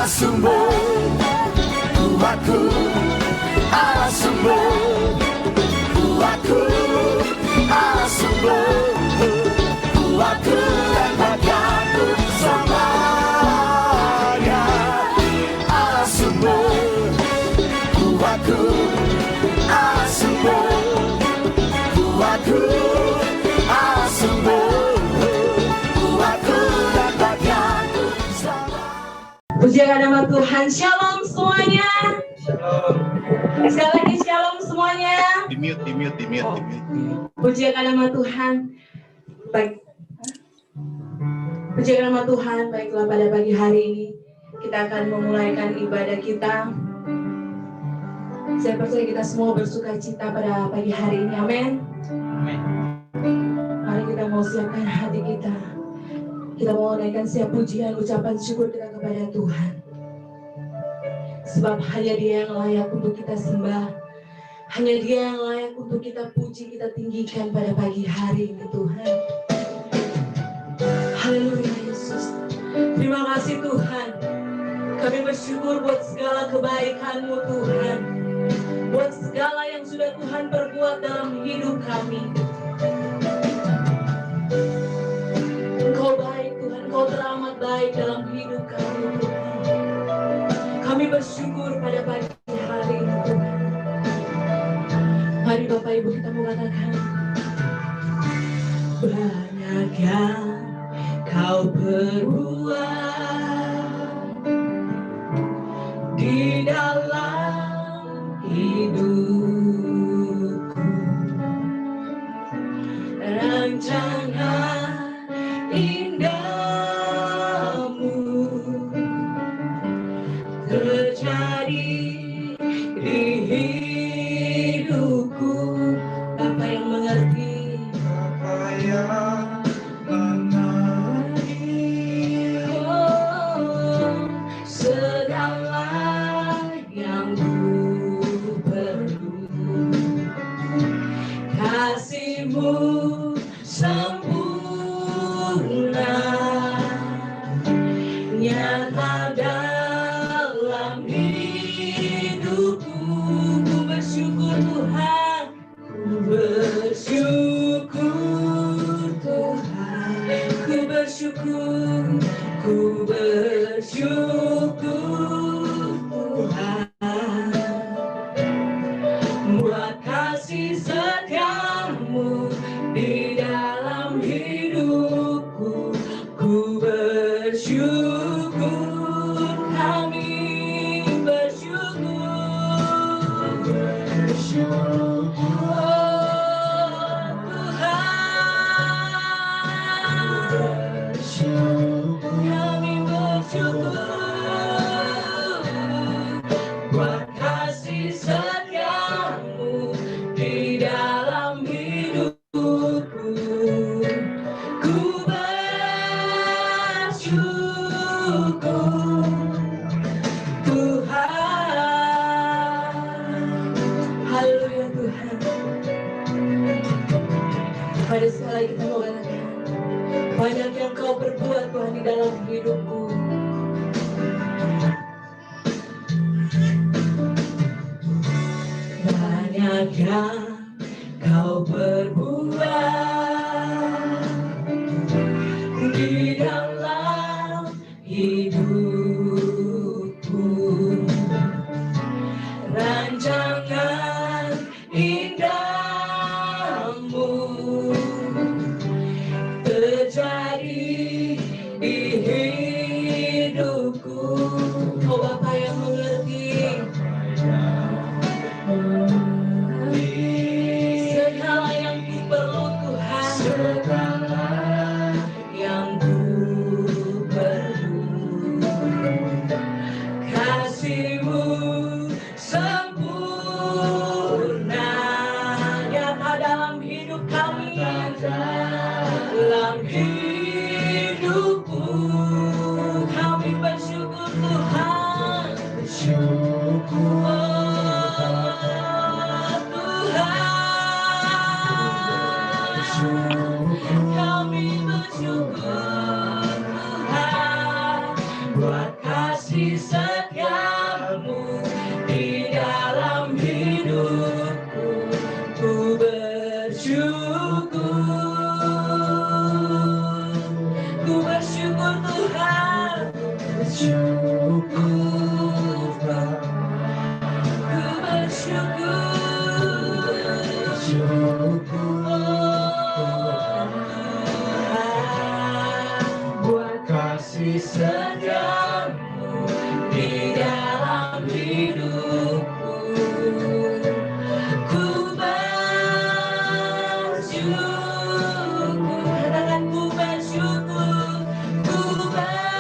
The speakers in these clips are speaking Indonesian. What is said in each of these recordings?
sumber kuatku, Allah sumber kuatku, Allah sumber kuatku dan bagianku selamanya. Allah sumber kuatku, Allah sumber kuatku, Allah sumber kuatku dan bagianku selamanya. Pujikan nama Tuhan. Shalom semuanya. Shalom. Sekali lagi shalom semuanya. Di mute. Pujikan nama Tuhan. Baik. Pujikan nama Tuhan. Baiklah, pada pagi hari ini kita akan memulaikan ibadah kita. Saya percaya kita semua bersuka cita pada pagi hari ini. Amin. Mari kita mau siapkan hati kita. Kita mau naikkan setiap pujian, ucapan syukur kita kepada Tuhan. Sebab hanya Dia yang layak untuk kita sembah. Hanya Dia yang layak untuk kita puji, kita tinggikan pada pagi hari ini Tuhan. Haleluya Yesus. Terima kasih Tuhan. Kami bersyukur buat segala kebaikan-Mu Tuhan. Buat segala yang sudah Tuhan perbuat dalam hidup kami. Engkau baik Tuhan, Engkau teramat baik dalam hidup kami Tuhan. Kami bersyukur pada pagi hari ini Tuhan. Mari Bapak Ibu kita mau katakan, banyak yang Kau perbuat di dalam hidupku. Rancangan indahmu terjadi di hidupku. Bapa yang mengerti, oh, segala yang ku perlu, kasih-Mu sempurna nyata dalam hidupku. Ku bersyukur Tuhan, ku bersyukur Tuhan, ku bersyukur Tuhan buat kasih setia-Mu di dalam hidupku. Ku bersyukur, kami bersyukur. Oh Tuhan, kami bersyukur buat kasih setia-Mu di dalam hidupku. Ku bersyukur Tuhan. Haleluya Tuhan. Pada sekali kita mau katakan, banyak yang Kau perbuat Tuhan di dalam hidupku. Banyak yang Kau perbuat di dalam hidupku. Rancangan indahmu terjadi di hidupku. Oh Bapa yang mengerti, segala yang ku perlu Tuhan, segala yang ku perlu, kasih-Mu sempurna nyata dalam hidup kami, dalam hidupku. Kami bersyukur Tuhan. kasih setiamu di dalam hidupku, ku bersyukur Tuhan, buat kasih setiamu di dalam hidupku, ku bersyukur. Katakan ku bersyukur, ku bersyukur.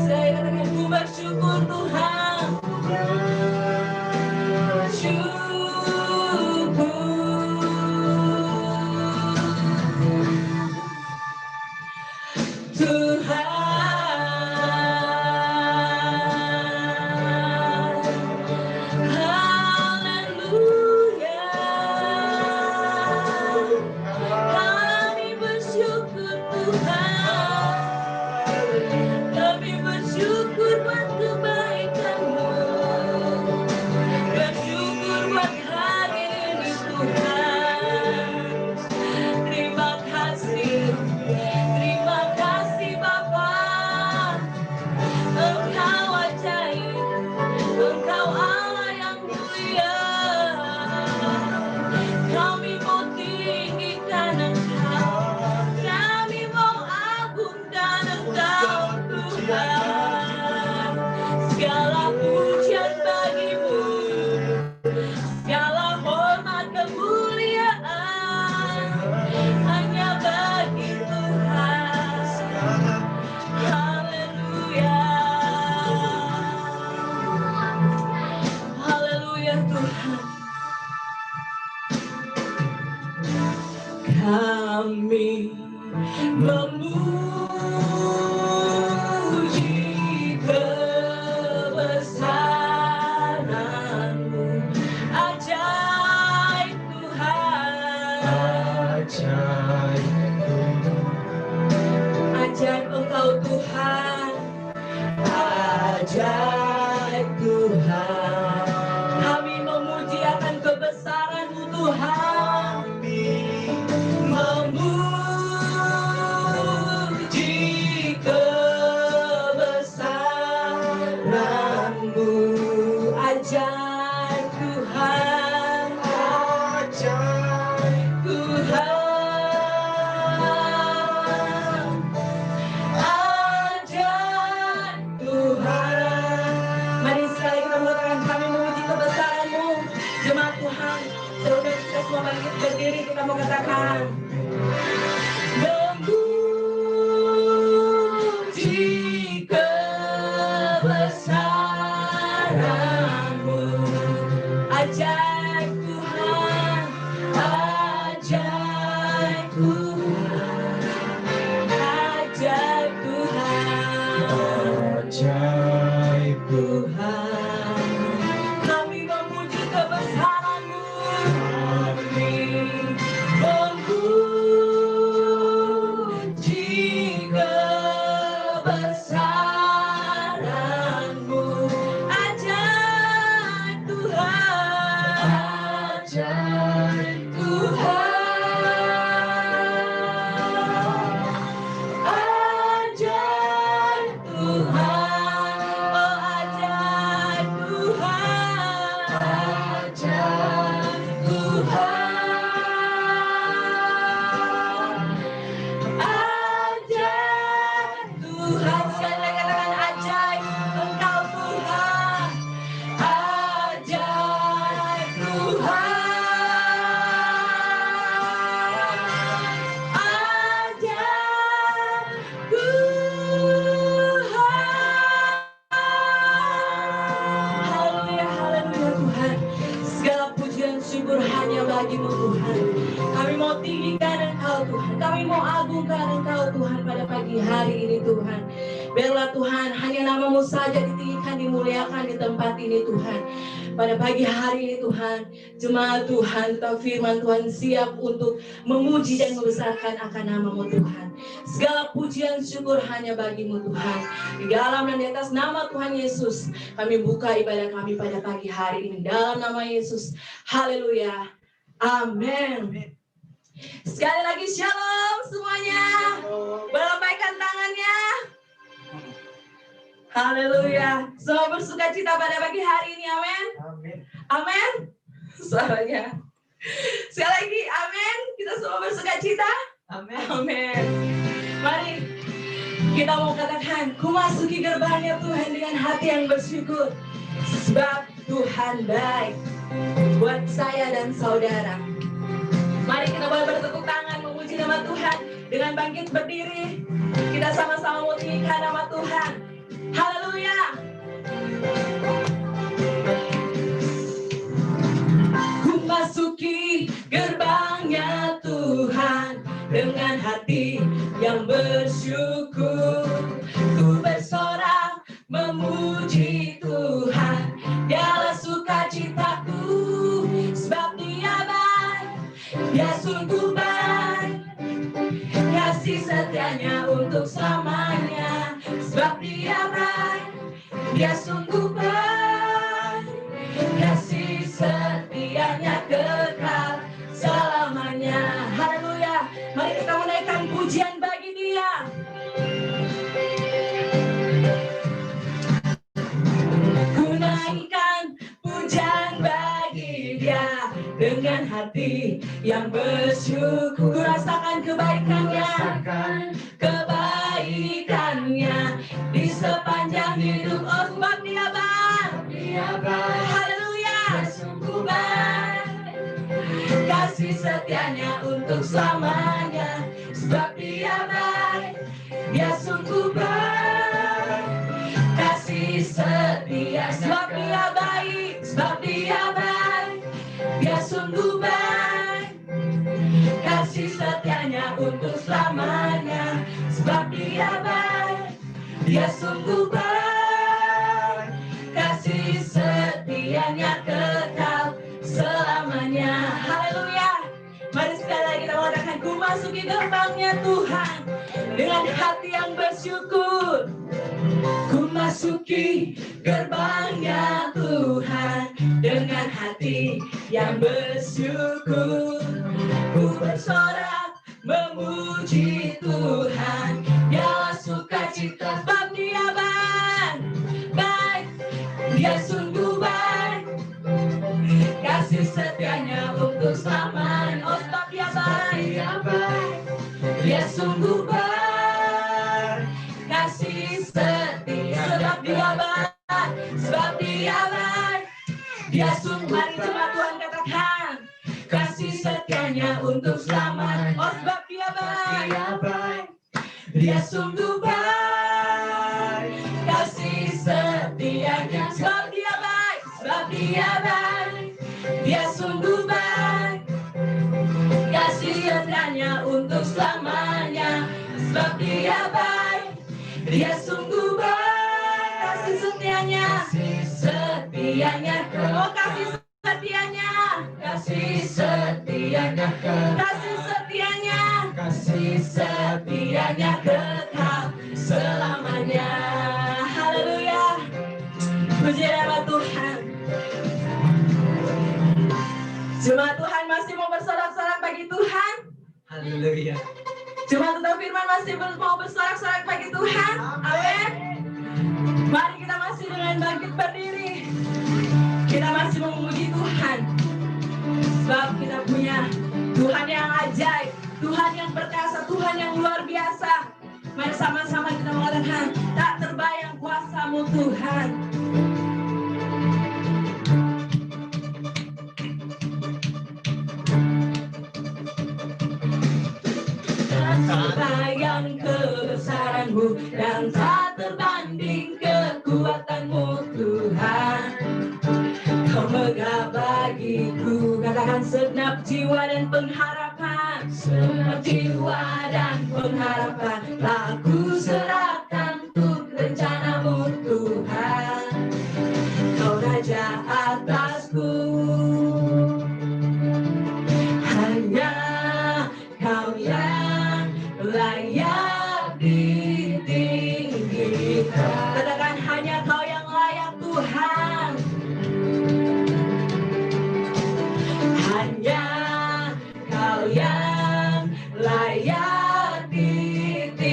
Saya katakan ku bersyukur Tuhan, kami memuji kebesaran-Mu, ajaib Tuhan, ajaib Engkau Tuhan, ajaib Tuhan. Kami memuji akan kebesaran-Mu Tuhan, memuji kebesaran-Mu, ajaib Tuhan, ajaib Tuhan, ajaib Tuhan. Mari sekali kita mengatakan kami memuji kebesaran-Mu, jemaat Tuhan. Saudara kita semua bangkit berdiri, kita mau katakan memuji kebesaran-Mu, ajaib Tuhan, ajaib Tuhan, ajaib Tuhan, ajaib Tuhan. Kami memuji kebesaran-Mu, kami memuji kebesaran-Mu, ajaib Tuhan, ajaib Tuhan, ajaib Tuhan, oh ajaib Tuhan, ajaib Tuhan, ajaib Tuhan. Sekali lagi katakan ajaib Engkau Tuhan, ajaib Tuhan, ajaib Tuhan. Haleluya, haleluya Tuhan. Segala pujian syukur hanya bagi-Mu Tuhan. Kami mau tinggikan Engkau Tuhan, kami mau agungkan Engkau Tuhan pada pagi hari ini Tuhan. Biarlah Tuhan hanya nama-Mu saja ditinggikan, dimuliakan di tempat ini Tuhan. Pada pagi hari ini Tuhan, jemaat Tuhan, tetap firman Tuhan siap untuk memuji dan membesarkan akan nama-Mu Tuhan. Segala pujian syukur hanya bagi-Mu Tuhan. Di dalam dan di atas nama Tuhan Yesus, kami buka ibadah kami pada pagi hari ini. Dalam nama Yesus, haleluya, amin. Sekali lagi shalom semuanya. Berlambaikan tangannya. Haleluya. Semua bersuka cita pada pagi hari ini, amin. Amin. Amin. Suaranya. Sekali lagi, amin. Kita semua bersuka cita. Amin. Amin. Mari kita mau katakan, ku masuki gerbangnya Tuhan dengan hati yang bersyukur. Sebab Tuhan baik buat saya dan saudara. Mari kita boleh bertepuk tangan memuji nama Tuhan dengan bangkit berdiri. Kita sama-sama memuliakan nama Tuhan. Haleluya. Ku masuki gerbangnya Tuhan dengan hati yang bersyukur. Ku bersorak memuji Tuhan, dialah sukacitaku. Sebab Dia baik, Dia sungguh baik, kasih setianya untuk selamanya. Sebab Dia baik, Dia sungguh baik, kasih setianya kekal selamanya. Haleluya. Mari kita menaikkan pujian bagi Dia. Ku naikkan pujian bagi Dia dengan hati yang bersyukur. Ku rasakan kebaikannya, kebaikannya di sepanjang hidup. Oh, sebab Dia baik, Dia baik, haleluya, sungguh baik, kasih setianya untuk selamanya. Sebab Dia baik, Dia sungguh baik, kasih setia. Sebab Dia baik, sebab Dia baik, Dia sungguh baik, kasih setianya untuk selamanya. Sebab Dia baik, Dia sungguh baik, kasih setianya kekal selamanya. Haleluya. Mari sekali lagi kita mengatakan, ku masuki gerbangnya Tuhan dengan hati yang bersyukur. Ku masuki gerbangnya Tuhan dengan hati yang bersyukur. Ku bersorak memuji Tuhan, dialah sukacita. Sebab Dia baik, baik, Dia sungguh baik, kasih setianya untuk selamanya. Oh, sebab Dia baik, Dia baik, Dia sungguh baik, kasih setia. Sebab Dia baik, sebab Dia baik, Dia sungguh. Mari jemaat Tuhan katakan, kasih setianya untuk selamanya. Oh, sebab Dia baik, Dia baik, Dia sungguh baik, kasih setianya. Sebab Dia baik, sebab Dia baik, Dia sungguh baik, kasih setianya untuk selamanya. Sebab Dia baik, Dia sungguh baik, kasih setianya, setianya. Oh, kasih setianya, kasih setianya, kasih setianya, kasih setianya kekal selamanya. Haleluya. Puji nama Tuhan. Jemaat Tuhan masih mau bersorak-sorak bagi Tuhan. Haleluya. Jemaat tetap firman masih mau bersorak-sorak bagi Tuhan. Amin. Mari kita masih dengan bangkit berdiri. Kita masih memuji Tuhan. Sebab kita punya Tuhan yang ajaib, Tuhan yang perkasa, Tuhan yang luar biasa. Mari sama-sama kita mengatakan, tak terbayang kuasa-Mu Tuhan. Tak terbayang kebesaran-Mu dan tak terbanding kekuatan-Mu Tuhan. Kau megah bagiku, katakan segenap jiwa dan pengharapan. Segenap jiwa dan pengharapan, tak ku serahkan untuk Katakan hanya Kau yang layak Tuhan. Hanya Kau yang layak ditinggikan.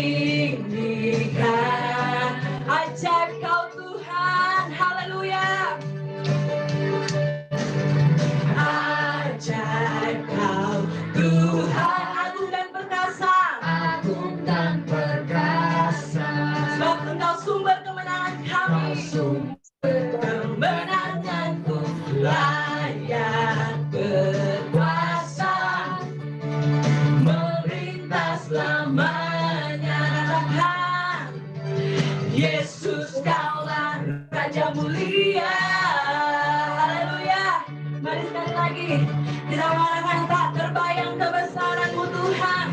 Ajaib Kau Tuhan, haleluya. Ajaib Kau Tuhan, agung dan perkasa. Agung dan perkasa. Sebab Engkau sumber kemenangan kami. Kemenanganku layak berkuasa, melintas selamanya. Katakan, Yesus Kaulah Raja mulia. Haleluya. Mari sekali lagi kita mengatakan, tak terbayang kebesaran-Mu Tuhan.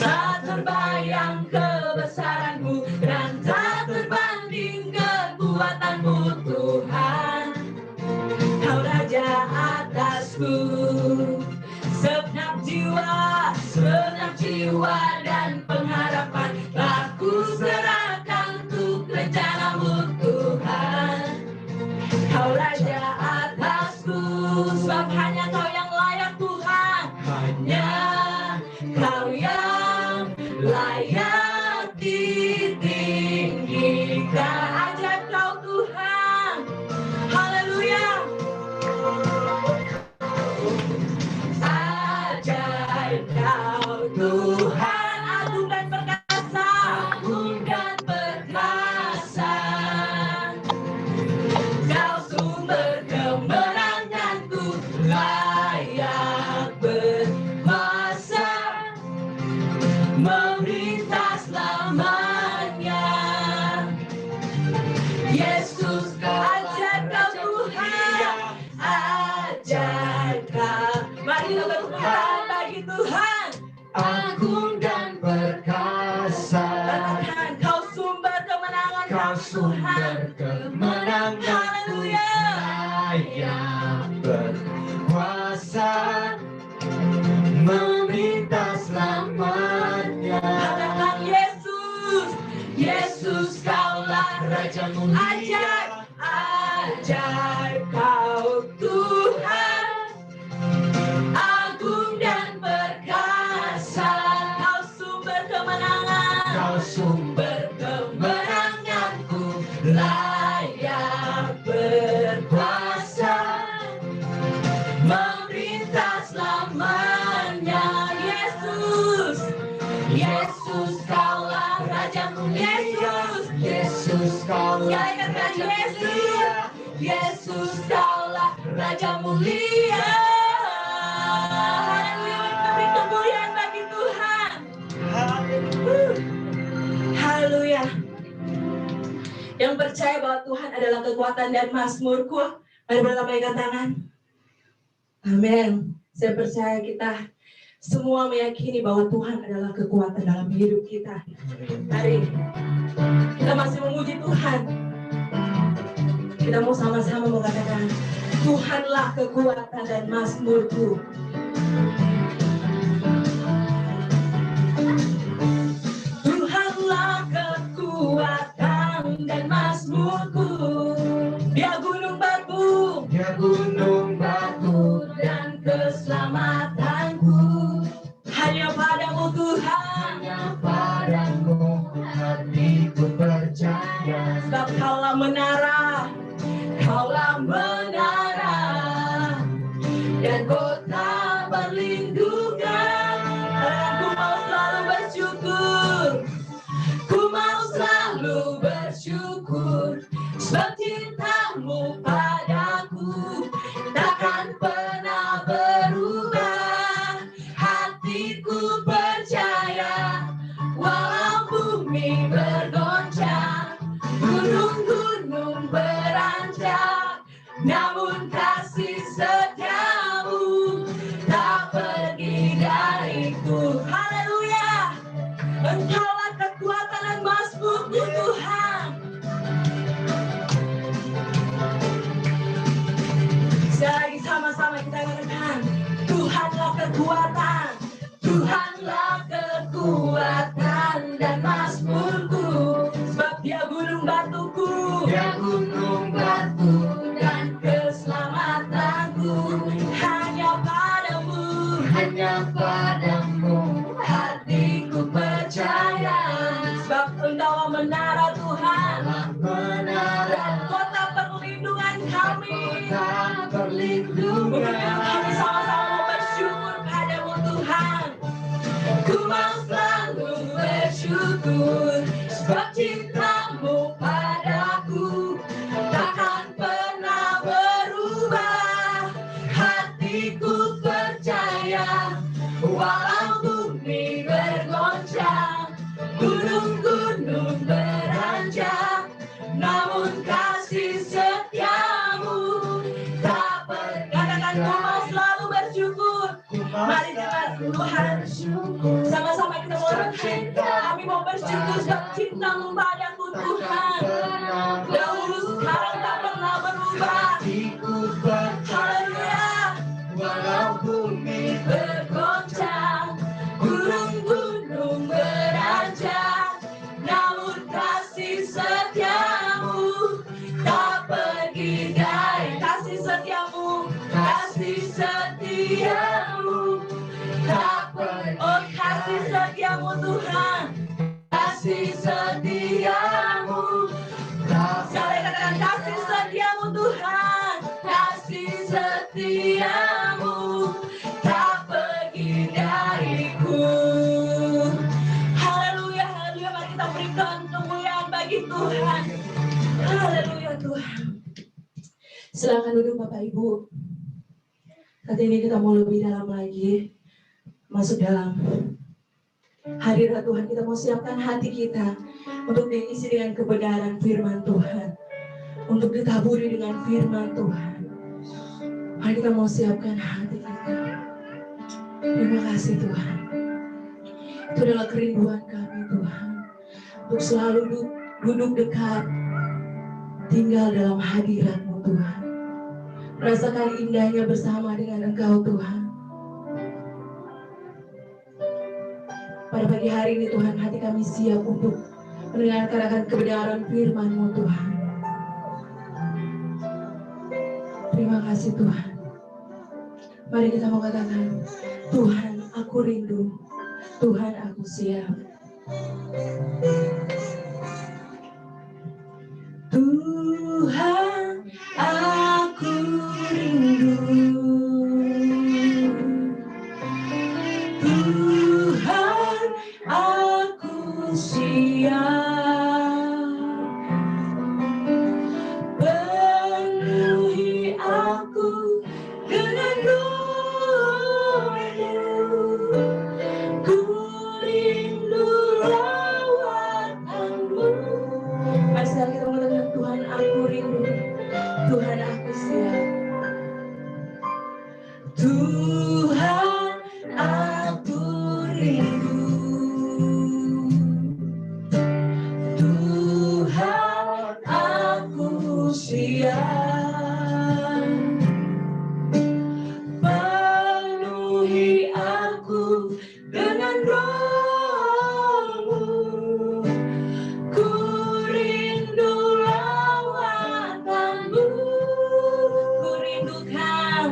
Tak terbayang kebesaran-Mu dan tak terbanding kekuatan-Mu Tuhan. Kau Raja atasku, segenap jiwa dan pengharapan telah kuserahkan untuk rencana-Mu Tuhan. Kau Raja atasku, sebab hanya Kau yang layak Tuhan. Hanya Kau yang layak ditinggikan. Ajaib Kau Tuhan, haleluya. Ajaib Kau Tuhan, agung dan perkasa. Agung dan perkasa. Kau sumber kemenanganku, layak berkuasa, memerintah selamanya. Yesus, ajaib Kau Tuhan, ajaib Kau. Mari kita bertepuk tangan bagi Tuhan. Agung dan perkasa. Katakan, Kau sumber kemenangan Kau kami, sumber Tuhan. kemenanganku, Haleluya. layak berkuasa, memerintah selamanya. Katakan, Yesus, Yesus Kaulah Raja mulia. Ajaib Kau Tuhan, agung dan perkasa. Kau sumber kemenangan, Kau sumber kemenanganku, layak berkuasa, memerintah selamanya. Yesus, Yesus Kaulah Raja mulia. Yesus Kaulah Sekali katakan, Yesus, Yesus Kaulah Raja mulia. Haleluya, beri kemuliaan bagi Tuhan. Haleluya. Yang percaya bahwa Tuhan adalah kekuatan dan mazmurku, mari berlambaikan tangan. Amin. Saya percaya kita semua meyakini bahwa Tuhan adalah kekuatan dalam hidup kita. Mari kita masih memuji Tuhan. Kita mau sama-sama mengatakan, Tuhanlah kekuatan dan mazmurku. Tuhanlah kekuatan dan mazmurku. Dia gunung batu, Dia gunung batu, dan keselamatanku. Hanya padamu Tuhan, hanya padamu hatiku percaya. sebab Kaulah menara, Kaulah menara dan kota berlindungan. Aku mau selalu bersyukur, ku mau selalu bersyukur, sebab cintamu padaku takkan pernah berubah. Hatiku percaya, walau bumi bergoncang, gunung-gunung beranjak, namun kasih setiamu tak pergi dariku. Haleluya. Engkaulah kekuatan dan mazmurku Tuhan. Sekali lagi sama-sama kita katakan, Tuhanlah kekuatan, Tuhanlah kekuatan dan mazmurku, sebab Dia gunung batuku, Dia gunung batu, dan keselamatanku. Hanya padamu hatiku percaya, sebab Engkau menara Tuhan, dan kota perlindungan kami. Mungkin kami sama-sama bersyukur padamu Tuhan. Ku mau selalu bersyukur, sebab cintamu padaku takkan pernah berubah. Hatiku percaya, walau bumi bergoncang, gunung-gunung beranjak, namun kasih setiamu tak pernah. Katakan, ku mau selalu bersyukur. Mari kita Tuhan, sama-sama kita mau bercinta. Kami mau bersyukur sebab cintamu padaku Tuhan, dahulu sekarang tak pernah berubah. Haleluya. walau bumi Bergoncang, gunung-gunung beranjak, namun kasih setiamu tak pergi dari. Kasih setiamu tak pergi. Oh, kasih setiamu Tuhan, kasih setiamu. Sekali katakan, kasih setiamu Tuhan, kasih setiamu tak pergi dariku. Haleluya, haleluya. Mari kita berikan kemuliaan bagi Tuhan. Haleluya Tuhan. Silakan duduk Bapak Ibu. Saat ini kita mau lebih dalam lagi masuk dalam hadirat Tuhan. Kita mau siapkan hati kita untuk diisi dengan kebenaran firman Tuhan, untuk ditaburi dengan firman Tuhan. Mari kita mau siapkan hati kita. Terima kasih Tuhan. Itu adalah kerinduan kami Tuhan, untuk selalu duduk dekat, tinggal dalam hadirat-Mu Tuhan. Rasakan indahnya bersama dengan Engkau Tuhan. Pada pagi hari ini Tuhan, hati kami siap untuk mendengarkan akan kebenaran firman-Mu Tuhan. Terima kasih Tuhan. Mari kita mau katakan, Tuhan aku rindu, Tuhan aku siap. Tuhan aku rindu, Tuhan aku siap, penuhi aku dengan doa-Mu, ku rindu lawatanmu. Mari sekali kita mengatakan, Tuhan aku rindu, Tuhan aku siap. Tuhan aku rindu, Tuhan aku siap, penuhi aku dengan roh-Mu, ku rindu lawatanmu, ku rindukan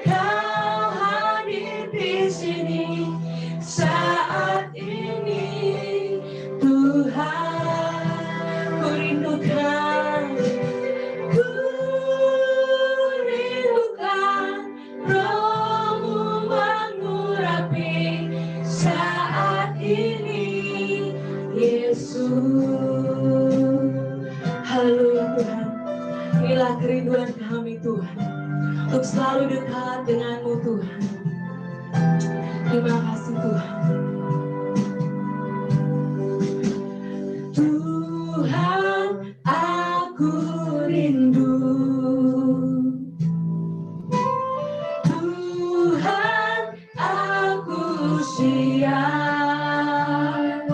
Kau hadir di sini saat ini, Tuhan. Ku rindukan Roh-Mu mengurapi saat ini, Yesus. Haleluya Tuhan. Inilah kerinduan kami Tuhan, untuk selalu dekat dengan-Mu Tuhan. Terima kasih Tuhan. Tuhan aku rindu, Tuhan aku siap,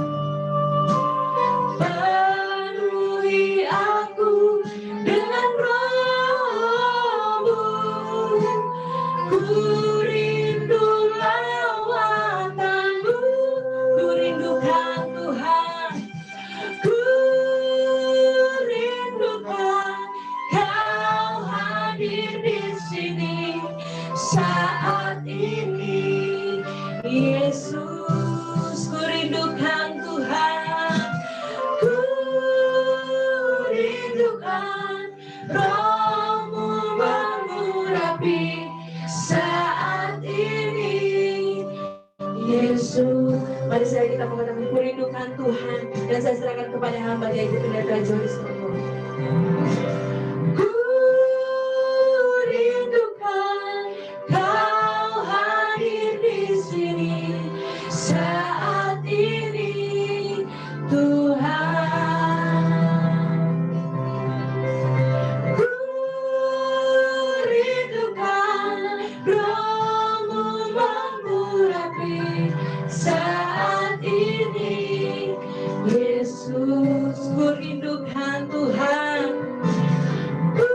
penuhi aku dengan roh-Mu, Ku rindu lawatanmu, ku rindukan Tuhan. Ku rindukan Kau hadir di sini saat ini, Yesus. Ku rindukan Tuhan, ku rindukan Roh-Mu mengurapi saat ini, Yesus. Mari saya kita mengatakan ku rindukan Tuhan, dan saya serahkan kepada hamba yaitu Pendeta Joris Toto. Ku rindukan Kau hadir di sini saat ini, Tuhan. Ku rindukan Roh-Mu mengurapi saat ini, Yesus. Ku rindukan Tuhan, ku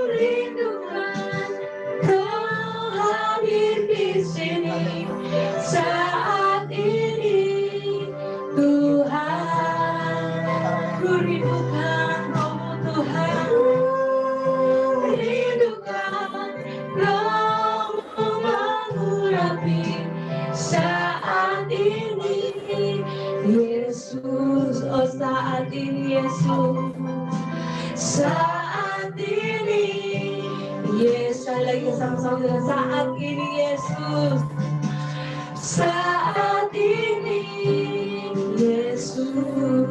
rindukan Kau hadir di sini saat ini, Tuhan. Ku rindukan Roh-Mu Tuhan, rindukan Roh-Mu mengurapi saat ini, Yesus. Oh saat ini Yesus, saat ini Yesus. Sekali lagi sama-sama dengan saat ini Yesus, saat ini Yesus.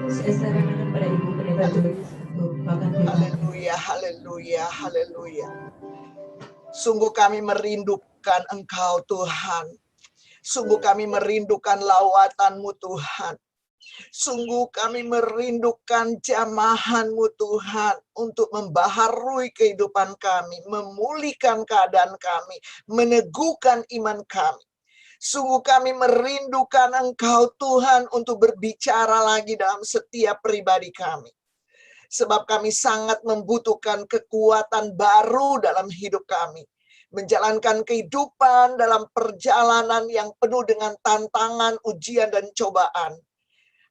Saya serahkan kepada Ibu Pendeta Joris untuk makan firman. Haleluya, haleluya, haleluya. Sungguh kami merindukan Engkau Tuhan. Sungguh kami merindukan lawatan-Mu Tuhan. Sungguh kami merindukan jamahan-Mu Tuhan untuk membaharui kehidupan kami, memulihkan keadaan kami, meneguhkan iman kami. Sungguh kami merindukan Engkau Tuhan untuk berbicara lagi dalam setiap pribadi kami. Sebab kami sangat membutuhkan kekuatan baru dalam hidup kami. Menjalankan kehidupan dalam perjalanan yang penuh dengan tantangan, ujian, dan cobaan.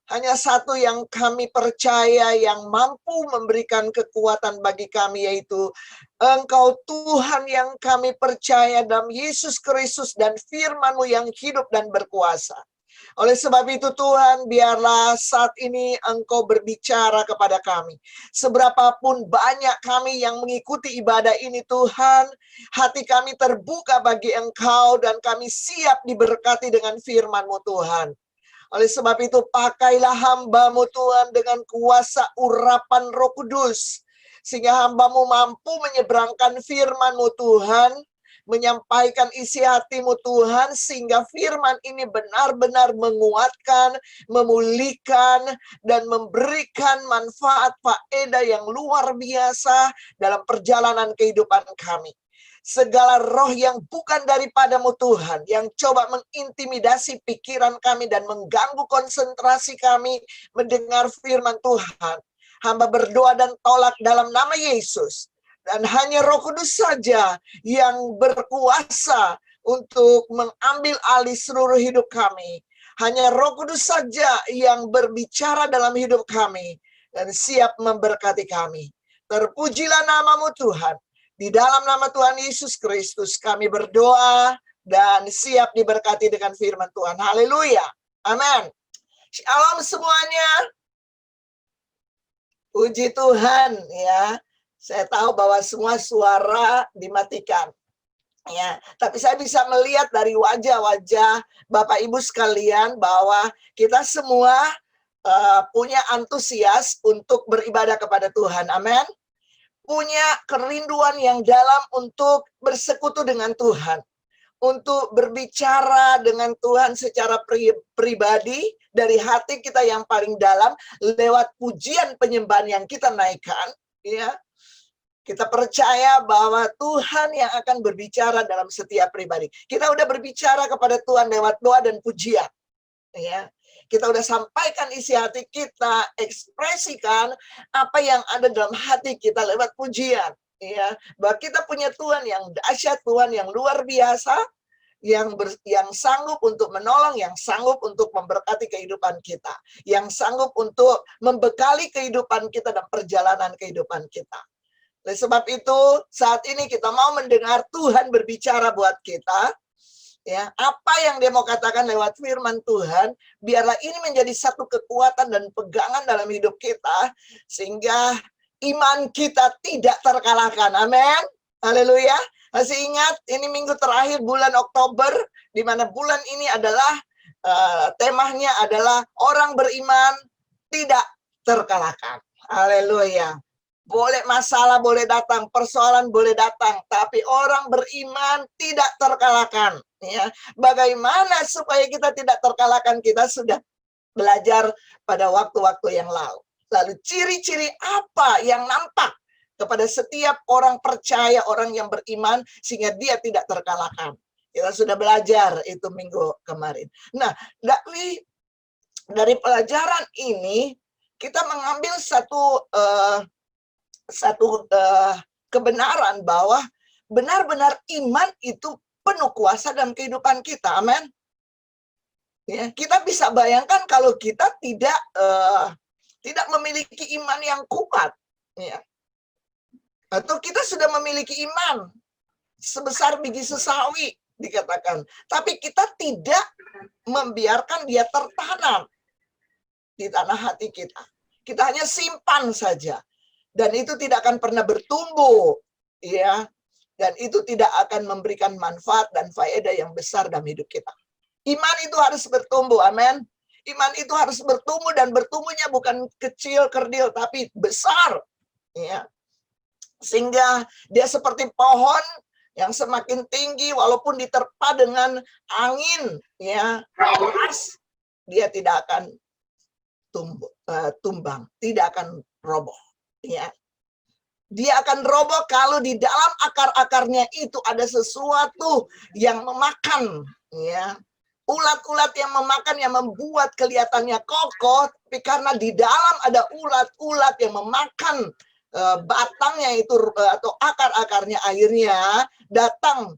Hanya satu yang kami percaya yang mampu memberikan kekuatan bagi kami, yaitu Engkau Tuhan yang kami percaya dalam Yesus Kristus dan firman-Mu yang hidup dan berkuasa. Oleh sebab itu Tuhan, biarlah saat ini Engkau berbicara kepada kami. Seberapapun banyak kami yang mengikuti ibadah ini Tuhan, hati kami terbuka bagi Engkau dan kami siap diberkati dengan firman-Mu Tuhan. Oleh sebab itu pakailah hamba-Mu Tuhan dengan kuasa urapan Roh Kudus. Sehingga hamba-Mu mampu menyeberangkan firman-Mu Tuhan, menyampaikan isi hati-Mu Tuhan, sehingga firman ini benar-benar menguatkan, memulihkan, dan memberikan manfaat faedah yang luar biasa dalam perjalanan kehidupan kami. Segala roh yang bukan daripada-Mu Tuhan, yang coba mengintimidasi pikiran kami dan mengganggu konsentrasi kami mendengar firman Tuhan, hamba berdoa dan tolak dalam nama Yesus. Dan hanya Roh Kudus saja yang berkuasa untuk mengambil alih seluruh hidup kami. Hanya Roh Kudus saja yang berbicara dalam hidup kami dan siap memberkati kami. Terpujilah nama-Mu Tuhan. Di dalam nama Tuhan Yesus Kristus kami berdoa dan siap diberkati dengan firman Tuhan. Haleluya. Amin. Shalom semuanya. Puji Tuhan ya. Saya tahu bahwa semua suara dimatikan. Ya, tapi saya bisa melihat dari wajah-wajah Bapak Ibu sekalian bahwa kita semua punya antusias untuk beribadah kepada Tuhan. Amin. Punya kerinduan yang dalam untuk bersekutu dengan Tuhan, untuk berbicara dengan Tuhan secara pribadi dari hati kita yang paling dalam lewat pujian penyembahan yang kita naikkan, ya. Kita percaya bahwa Tuhan yang akan berbicara dalam setiap pribadi. Kita udah berbicara kepada Tuhan lewat doa dan pujian, ya. Kita udah sampaikan isi hati kita, ekspresikan apa yang ada dalam hati kita lewat pujian. ya, bahwa kita punya Tuhan yang dahsyat, Tuhan yang luar biasa, yang sanggup untuk menolong, yang sanggup untuk memberkati kehidupan kita, yang sanggup untuk membekali kehidupan kita dan perjalanan kehidupan kita. Oleh sebab itu, saat ini kita mau mendengar Tuhan berbicara buat kita, ya, apa yang Dia mau katakan lewat firman Tuhan, biarlah ini menjadi satu kekuatan dan pegangan dalam hidup kita, sehingga iman kita tidak terkalahkan. Amin. Haleluya. Masih ingat, ini minggu terakhir bulan Oktober, di mana bulan ini adalah temanya adalah orang beriman tidak terkalahkan. Haleluya. Boleh masalah boleh datang, persoalan boleh datang, tapi orang beriman tidak terkalahkan. Ya, bagaimana supaya kita tidak terkalahkan? Kita sudah belajar pada waktu-waktu yang lalu. Lalu ciri-ciri apa yang nampak kepada setiap orang percaya, orang yang beriman, sehingga dia tidak terkalahkan. Kita sudah belajar itu minggu kemarin. Nah, dari pelajaran ini, kita mengambil satu kebenaran bahwa benar-benar iman itu penuh kuasa dalam kehidupan kita. Amin. Ya, kita bisa bayangkan kalau kita tidak memiliki iman yang kuat. Ya. Atau kita sudah memiliki iman sebesar biji sesawi, dikatakan. Tapi kita tidak membiarkan dia tertanam di tanah hati kita. Kita hanya simpan saja. Dan itu tidak akan pernah bertumbuh. Ya. Dan itu tidak akan memberikan manfaat dan faedah yang besar dalam hidup kita. Iman itu harus bertumbuh, amin. Iman itu harus bertumbuh, dan bertumbuhnya bukan kecil, kerdil, tapi besar. Ya. Sehingga dia seperti pohon yang semakin tinggi, walaupun diterpa dengan angin, ya, keras, dia tidak akan tumbang, tidak akan roboh. Ya. Dia akan roboh kalau di dalam akar-akarnya itu ada sesuatu yang memakan, ya. Ulat-ulat yang memakan, yang membuat kelihatannya kokoh, tapi karena di dalam ada ulat-ulat yang memakan batangnya itu atau akar-akarnya, akhirnya datang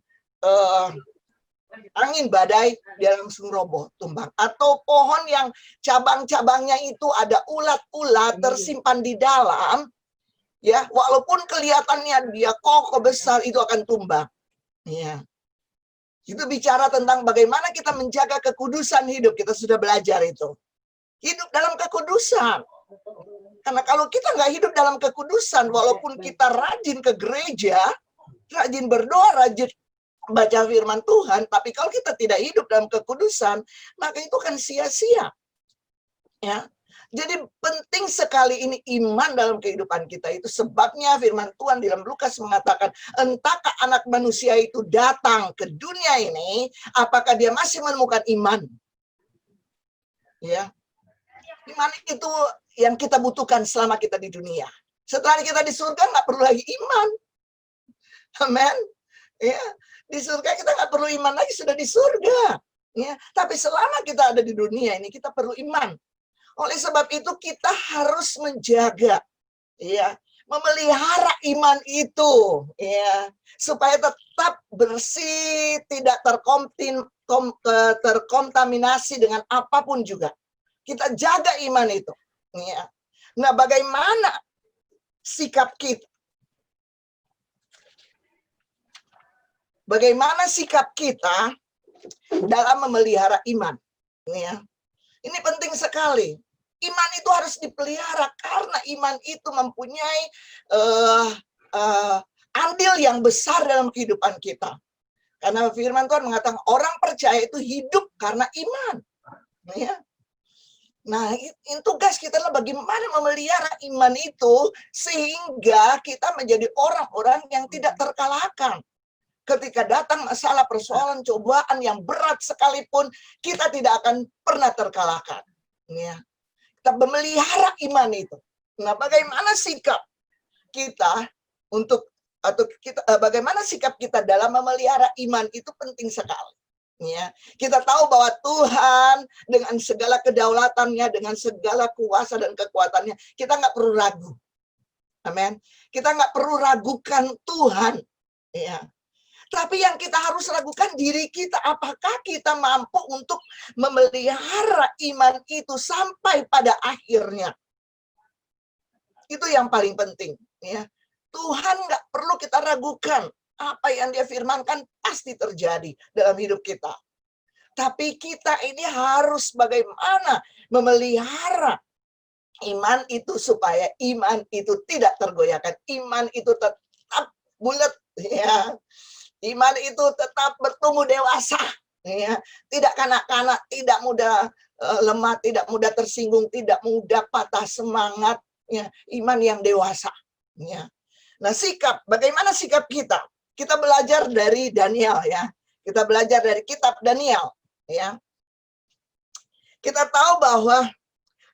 angin badai, dia langsung roboh, tumbang. Atau pohon yang cabang-cabangnya itu ada ulat-ulat tersimpan di dalam, ya, walaupun kelihatannya dia kokoh besar, itu akan tumbang. Ya. Itu bicara tentang bagaimana kita menjaga kekudusan hidup. Kita sudah belajar itu. Hidup dalam kekudusan. Karena kalau kita nggak hidup dalam kekudusan, walaupun kita rajin ke gereja, rajin berdoa, rajin baca firman Tuhan, tapi kalau kita tidak hidup dalam kekudusan, maka itu kan sia-sia. Ya. Jadi penting sekali ini iman dalam kehidupan kita. Itu sebabnya firman Tuhan di dalam Lukas mengatakan, entahkah anak manusia itu datang ke dunia ini, apakah dia masih menemukan iman? Ya. Iman itu yang kita butuhkan selama kita di dunia. Setelah kita di surga nggak perlu lagi iman. Amen. Ya, di surga kita nggak perlu iman lagi, sudah di surga. Ya, tapi selama kita ada di dunia ini kita perlu iman. Oleh sebab itu kita harus menjaga, ya, memelihara iman itu, ya, supaya tetap bersih, tidak terkontaminasi dengan apapun juga. Kita jaga iman itu. Ya. Nah, bagaimana sikap kita? Bagaimana sikap kita dalam memelihara iman? Ya. Ini penting sekali. Iman itu harus dipelihara karena iman itu mempunyai andil yang besar dalam kehidupan kita. Karena firman Tuhan mengatakan orang percaya itu hidup karena iman. Ya. Nah, ini tugas kita adalah bagaimana memelihara iman itu sehingga kita menjadi orang-orang yang tidak terkalahkan. Ketika datang masalah, persoalan, cobaan yang berat sekalipun, kita tidak akan pernah terkalahkan. Ya. Kita memelihara iman itu. Nah, bagaimana sikap kita bagaimana sikap kita dalam memelihara iman itu penting sekali. Ya, kita tahu bahwa Tuhan dengan segala kedaulatannya, dengan segala kuasa dan kekuatannya, kita nggak perlu ragu. Amin. Kita nggak perlu ragukan Tuhan. Ya. Tapi yang kita harus ragukan diri kita. Apakah kita mampu untuk memelihara iman itu sampai pada akhirnya? Itu yang paling penting. Ya. Tuhan nggak perlu kita ragukan. Apa yang dia firmankan pasti terjadi dalam hidup kita. Tapi kita ini harus bagaimana memelihara iman itu supaya iman itu tidak tergoyahkan. Iman itu tetap bulat. Ya. Iman itu tetap bertumbuh dewasa, ya. Tidak kanak-kanak, tidak mudah lemah, tidak mudah tersinggung, tidak mudah patah semangat, ya. Iman yang dewasa, ya. Nah, sikap, bagaimana sikap kita? Kita belajar dari Daniel, ya. Kita belajar dari kitab Daniel, ya. Kita tahu bahwa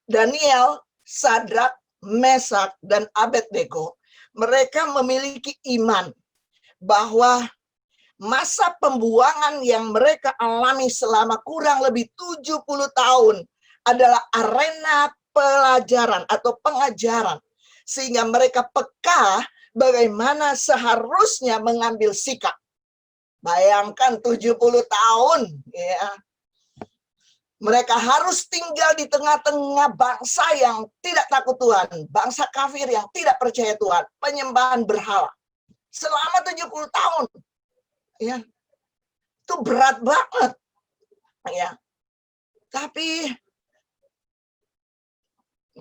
Daniel, Sadrak, Mesak, dan Abednego, mereka memiliki iman bahwa masa pembuangan yang mereka alami selama kurang lebih 70 tahun adalah arena pelajaran atau pengajaran. Sehingga mereka peka bagaimana seharusnya mengambil sikap. Bayangkan 70 tahun. Ya. Mereka harus tinggal di tengah-tengah bangsa yang tidak takut Tuhan. Bangsa kafir yang tidak percaya Tuhan. Penyembahan berhala. Selama 70 tahun. Ya, itu berat banget, ya. Tapi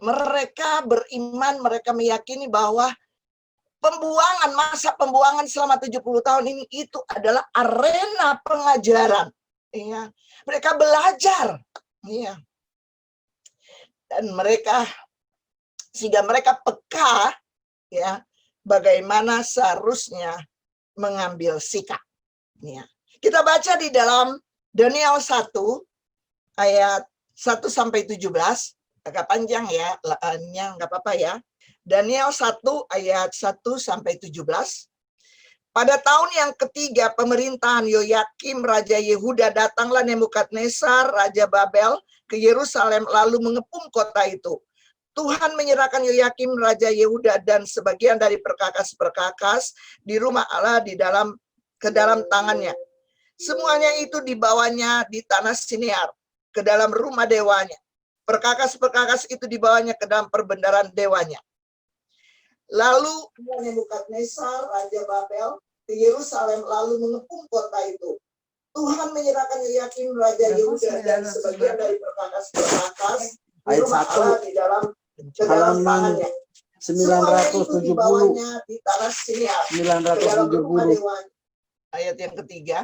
mereka beriman, mereka meyakini bahwa masa pembuangan selama 70 tahun ini itu adalah arena pengajaran, ya. Mereka belajar, ya. Dan sehingga mereka peka, ya, bagaimana seharusnya mengambil sikap. Ya. Kita baca di dalam Daniel 1 ayat 1 sampai 17, agak panjang ya, nggak apa-apa ya. Daniel 1 ayat 1 sampai 17. Pada tahun yang ketiga pemerintahan Yoyakim Raja Yehuda, datanglah Nebukadnezar Raja Babel ke Yerusalem lalu mengepung kota itu. Tuhan menyerahkan Yoyakim Raja Yehuda dan sebagian dari perkakas-perkakas di rumah Allah ke dalam tangannya. Semuanya itu dibawanya di tanah Sinear, ke dalam rumah dewanya. Perkakas-perkakas itu dibawanya ke dalam perbendaharaan dewanya. Lalu Nebukadnezar Raja Babel ke Yerusalem lalu mengepung kota itu. Tuhan menyerahkan Yoyakim Raja Yehuda dan sebagian dari perkakas-perkakas di rumah Allah ke dalam tangannya. 970 di tanah Sinear, 970. Ayat yang ketiga.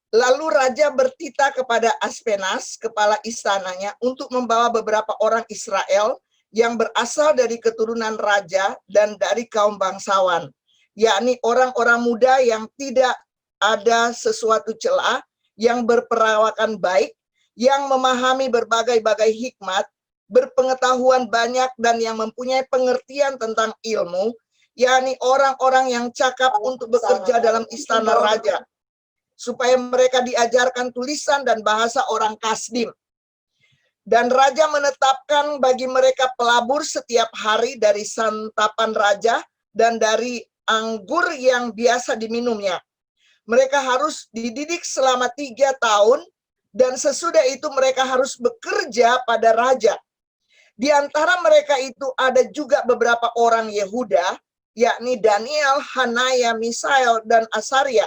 Lalu raja bertitah kepada Aspenas, kepala istananya, untuk membawa beberapa orang Israel yang berasal dari keturunan raja dan dari kaum bangsawan, yakni orang-orang muda yang tidak ada sesuatu celah, yang berperawakan baik, yang memahami berbagai-bagai hikmat, berpengetahuan banyak, dan yang mempunyai pengertian tentang ilmu, yakni orang-orang yang cakap untuk bekerja dalam istana raja, supaya mereka diajarkan tulisan dan bahasa orang Kasdim. Dan raja menetapkan bagi mereka pelabur setiap hari dari santapan raja dan dari anggur yang biasa diminumnya. Mereka harus dididik selama 3 tahun, dan sesudah itu mereka harus bekerja pada raja. Di antara mereka itu ada juga beberapa orang Yehuda, yakni Daniel, Hanaya, Misael, dan Asaria.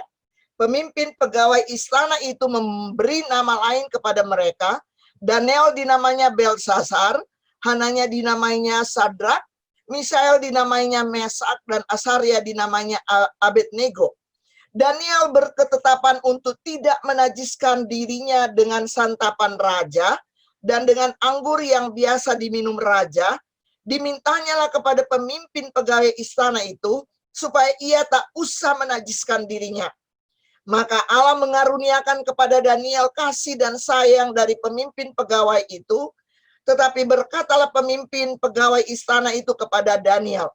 Pemimpin pegawai istana itu memberi nama lain kepada mereka. Daniel dinamainya Belsasar, Hananya dinamainya Sadrak, Misael dinamainya Mesak, dan Asaria dinamainya Abednego. Daniel berketetapan untuk tidak menajiskan dirinya dengan santapan raja dan dengan anggur yang biasa diminum raja. Dimintanyalah kepada pemimpin pegawai istana itu supaya ia tak usah menajiskan dirinya. Maka Allah mengaruniakan kepada Daniel kasih dan sayang dari pemimpin pegawai itu. Tetapi berkatalah pemimpin pegawai istana itu kepada Daniel,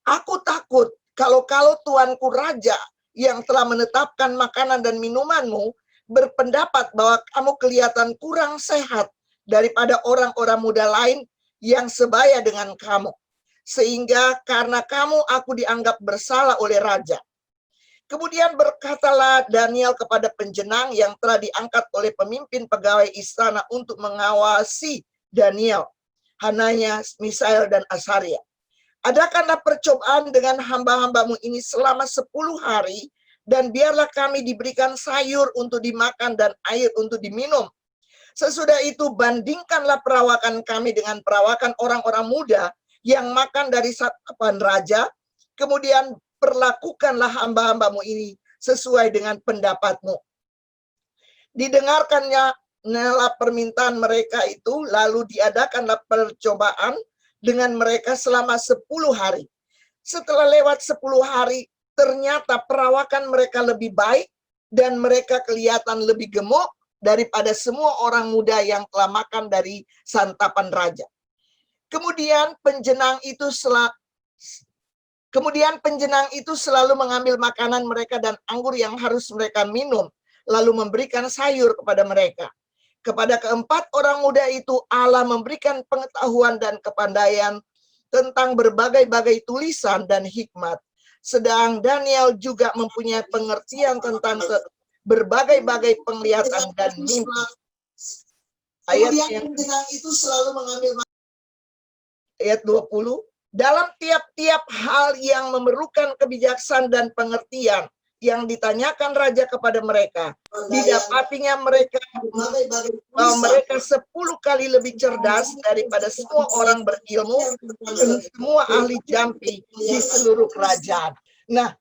"Aku takut kalau tuanku raja yang telah menetapkan makanan dan minumanmu berpendapat bahwa kamu kelihatan kurang sehat daripada orang-orang muda lain yang sebaya dengan kamu. sehingga karena kamu aku dianggap bersalah oleh raja. Kemudian berkatalah Daniel kepada penjenang yang telah diangkat oleh pemimpin pegawai istana untuk mengawasi Daniel, Hananya, Misael, dan Asaria. Adakanlah percobaan dengan hamba-hambamu ini selama 10 hari, dan biarlah kami diberikan sayur untuk dimakan dan air untuk diminum. Sesudah itu bandingkanlah perawakan kami dengan perawakan orang-orang muda yang makan dari santapan raja, kemudian perlakukanlah hamba-hambamu ini sesuai dengan pendapatmu. Didengarkannya permintaan mereka itu, lalu diadakanlah percobaan dengan mereka selama 10 hari. Setelah lewat 10 hari, ternyata perawakan mereka lebih baik dan mereka kelihatan lebih gemuk daripada semua orang muda yang telah makan dari santapan raja. Kemudian penjenang itu selalu mengambil makanan mereka dan anggur yang harus mereka minum, lalu memberikan sayur kepada mereka. Kepada keempat orang muda itu Allah memberikan pengetahuan dan kepandaian tentang berbagai-bagai tulisan dan hikmat. Sedang Daniel juga mempunyai pengertian tentang berbagai-bagai penglihatan dan mimpi. Ayat itu selalu mengambil ayat 20. Dalam tiap-tiap hal yang memerlukan kebijaksanaan dan pengertian yang ditanyakan raja kepada mereka, didapatinya mereka bahwa mereka 10 kali lebih cerdas daripada semua orang berilmu dan semua ahli jampi di seluruh kerajaan. Nah,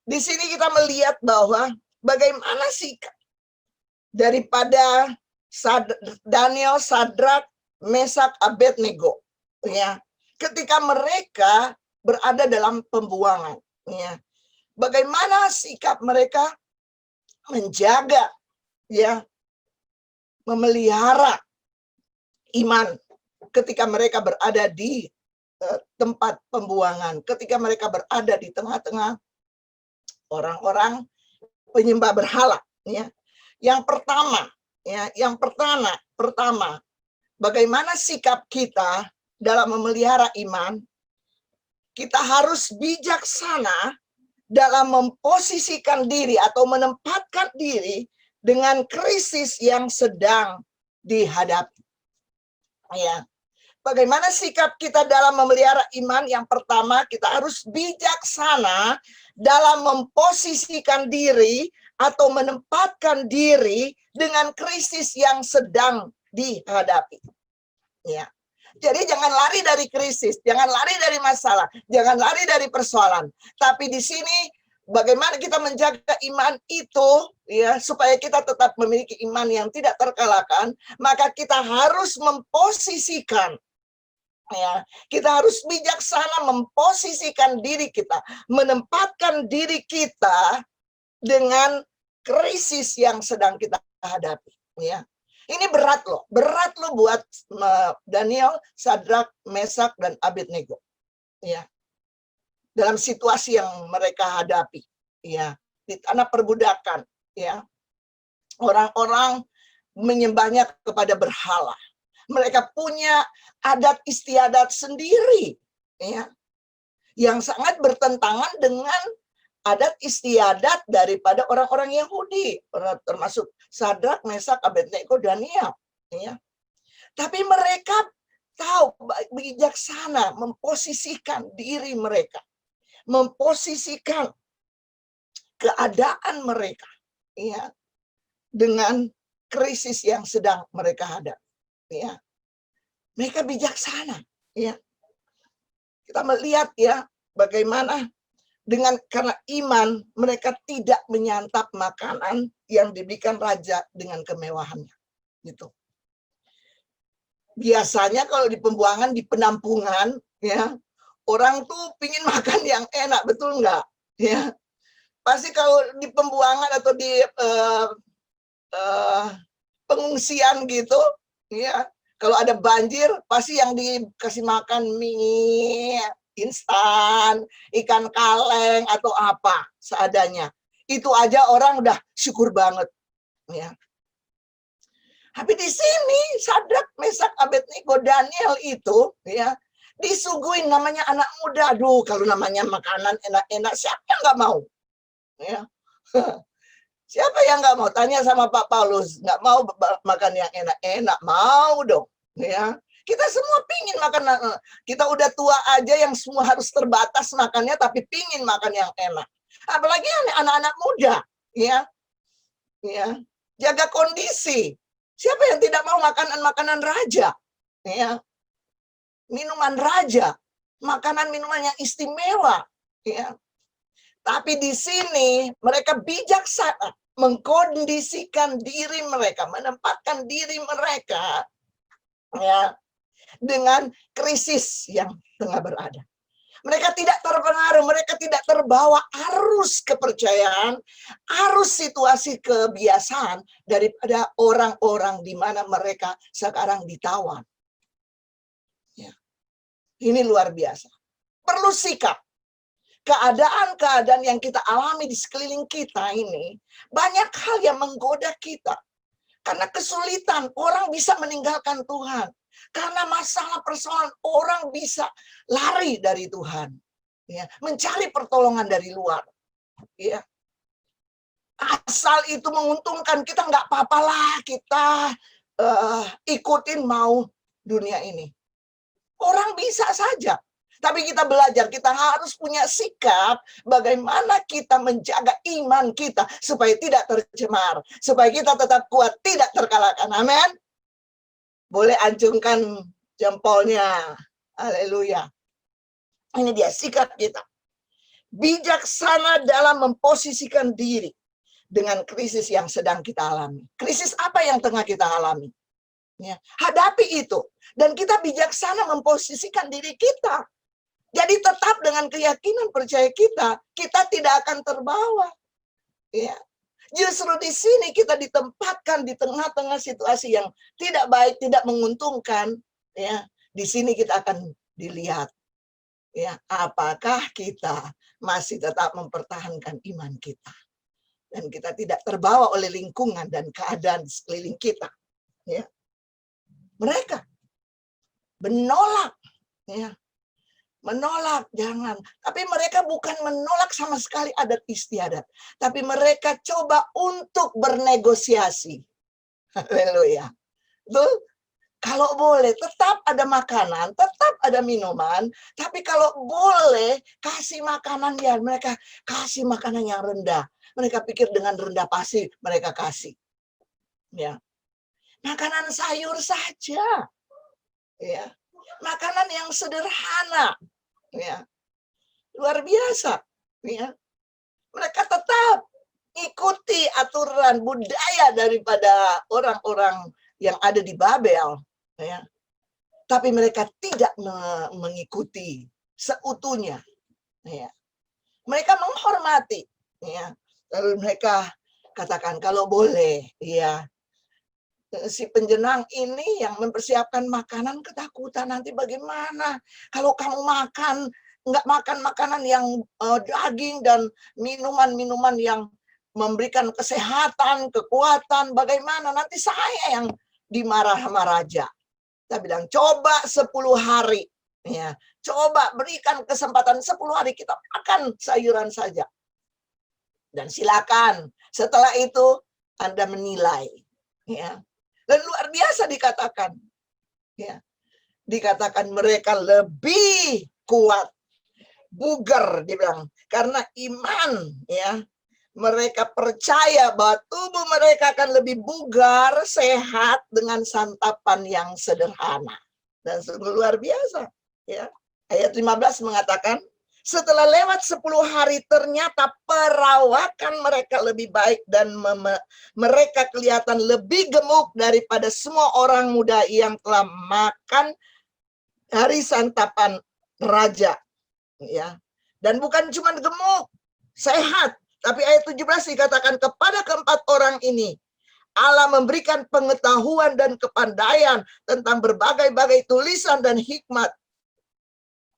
di sini kita melihat bahwa bagaimana sikap daripada Daniel, Sadrak, Mesak, Abednego, ya, ketika mereka berada dalam pembuangan, ya, bagaimana sikap mereka menjaga, ya, memelihara iman ketika mereka berada di tempat pembuangan, ketika mereka berada di tengah-tengah orang-orang penyembah berhala, ya. Yang pertama, bagaimana sikap kita dalam memelihara iman? Kita harus bijaksana dalam memposisikan diri atau menempatkan diri dengan krisis yang sedang dihadapi. Ya. Bagaimana sikap kita dalam memelihara iman? Yang pertama, kita harus bijaksana dalam memposisikan diri atau menempatkan diri dengan krisis yang sedang dihadapi. Ya. Jadi jangan lari dari krisis, jangan lari dari masalah, jangan lari dari persoalan. Tapi di sini bagaimana kita menjaga iman itu, ya, supaya kita tetap memiliki iman yang tidak terkalahkan, maka kita harus memposisikan, ya, kita harus bijaksana memposisikan diri kita, menempatkan diri kita dengan krisis yang sedang kita hadapi, ya. Ini berat loh buat Daniel, Sadrak, Mesak, dan Abednego, ya, dalam situasi yang mereka hadapi, ya, di tanah perbudakan, ya, orang-orang menyembahnya kepada berhala, mereka punya adat istiadat sendiri, ya, yang sangat bertentangan dengan adat istiadat daripada orang-orang Yahudi, termasuk Sadrak, Mesak, Abednego, Daniel, ya. Tapi mereka tahu bijaksana memposisikan diri mereka, memposisikan keadaan mereka, ya, dengan krisis yang sedang mereka hadapi, ya. Mereka bijaksana, ya. Kita melihat, ya, bagaimana karena iman mereka tidak menyantap makanan yang diberikan raja dengan kemewahannya, gitu. Biasanya kalau di pembuangan, di penampungan, ya, orang tuh pingin makan yang enak, betul nggak? Ya, pasti kalau di pembuangan atau di pengungsian gitu, ya, kalau ada banjir pasti yang dikasih makan mie instan, ikan kaleng, atau apa seadanya. Itu aja orang udah syukur banget, ya. Tapi di sini Sadrak, Mesak, Abednego, Daniel itu, ya, Disuguhin namanya anak muda. Aduh, kalau namanya makanan enak-enak, siapa yang nggak mau? Ya. Siapa yang nggak mau? Tanya sama Pak Paulus, nggak mau makan yang enak-enak? Mau dong. Ya. Kita semua pingin makan. Kita udah tua aja yang semua harus terbatas makannya, tapi pingin makan yang enak. Apalagi anak-anak muda. Ya. Ya. Jaga kondisi. Siapa yang tidak mau makanan-makanan raja? Ya. Minuman raja. Makanan-minuman yang istimewa. Ya. Tapi di sini mereka bijaksana mengkondisikan diri mereka, menempatkan diri mereka ya dengan krisis yang tengah berada. Mereka tidak terpengaruh, mereka tidak terbawa arus kepercayaan, arus situasi kebiasaan daripada orang-orang di mana mereka sekarang ditawan. Ya. Ini luar biasa. Perlu sikap. Keadaan-keadaan yang kita alami di sekeliling kita ini, banyak hal yang menggoda kita. Karena kesulitan, orang bisa meninggalkan Tuhan. Karena masalah persoalan, orang bisa lari dari Tuhan. Ya, mencari pertolongan dari luar. Ya. Asal itu menguntungkan, kita nggak apa-apalah, kita ikutin mau dunia ini. Orang bisa saja. Tapi kita belajar, kita harus punya sikap bagaimana kita menjaga iman kita supaya tidak tercemar, supaya kita tetap kuat, tidak terkalahkan. Amin. Boleh acungkan jempolnya. Haleluya. Ini dia sikap kita. Bijaksana dalam memposisikan diri dengan krisis yang sedang kita alami. Krisis apa yang tengah kita alami? Ya, hadapi itu. Dan kita bijaksana memposisikan diri kita. Jadi tetap dengan keyakinan percaya kita tidak akan terbawa. Ya. Justru di sini kita ditempatkan di tengah-tengah situasi yang tidak baik, tidak menguntungkan. Ya. Di sini kita akan dilihat. Ya, apakah kita masih tetap mempertahankan iman kita. Dan kita tidak terbawa oleh lingkungan dan keadaan di sekeliling kita. Ya. Mereka menolak. Ya. Menolak, jangan. Tapi mereka bukan menolak sama sekali adat istiadat. Tapi mereka coba untuk bernegosiasi. Haleluya. Tuh, kalau boleh, tetap ada makanan, tetap ada minuman. Tapi kalau boleh, kasih makanan ya. Mereka kasih makanan yang rendah. Mereka pikir dengan rendah pasti mereka kasih. Ya. Makanan sayur saja. Ya. Makanan yang sederhana. Ya, luar biasa. Ya, mereka tetap ikuti aturan budaya daripada orang-orang yang ada di Babel. Ya, tapi mereka tidak mengikuti seutuhnya. Ya, mereka menghormati. Ya, lalu mereka katakan kalau boleh, ya. Si penjenang ini yang mempersiapkan makanan ketakutan nanti bagaimana kalau kamu nggak makan makanan yang daging dan minuman-minuman yang memberikan kesehatan, kekuatan, bagaimana nanti saya yang dimarah sama raja. Kita bilang coba 10 hari, ya, coba berikan kesempatan 10 hari kita makan sayuran saja. Dan silakan setelah itu Anda menilai, ya. Dan luar biasa dikatakan. Ya. Dikatakan mereka lebih kuat. Bugar, dibilang. Karena iman, ya. Mereka percaya bahwa tubuh mereka akan lebih bugar, sehat dengan santapan yang sederhana. Dan sungguh luar biasa. Ya. Ayat 15 mengatakan, setelah lewat 10 hari ternyata perawakan mereka lebih baik dan mereka kelihatan lebih gemuk daripada semua orang muda yang telah makan hari santapan raja. Ya. Dan bukan cuma gemuk, sehat. Tapi ayat 17 dikatakan kepada keempat orang ini, Allah memberikan pengetahuan dan kepandaian tentang berbagai-bagai tulisan dan hikmat.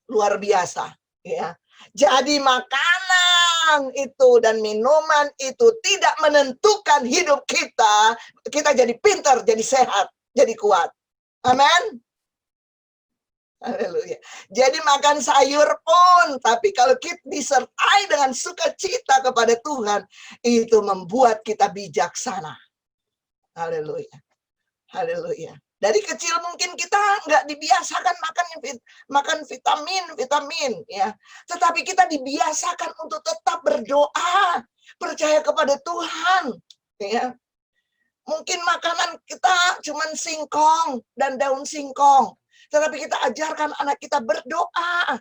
Luar biasa. Ya. Jadi makanan itu dan minuman itu tidak menentukan hidup kita. Kita jadi pintar, jadi sehat, jadi kuat. Amin. Haleluya. Jadi makan sayur pun, tapi kalau kita disertai dengan sukacita kepada Tuhan, itu membuat kita bijaksana. Haleluya. Haleluya. Dari kecil mungkin kita nggak dibiasakan makan vitamin ya. Tetapi kita dibiasakan untuk tetap berdoa, percaya kepada Tuhan ya. Mungkin makanan kita cuman singkong dan daun singkong. Tetapi kita ajarkan anak kita berdoa.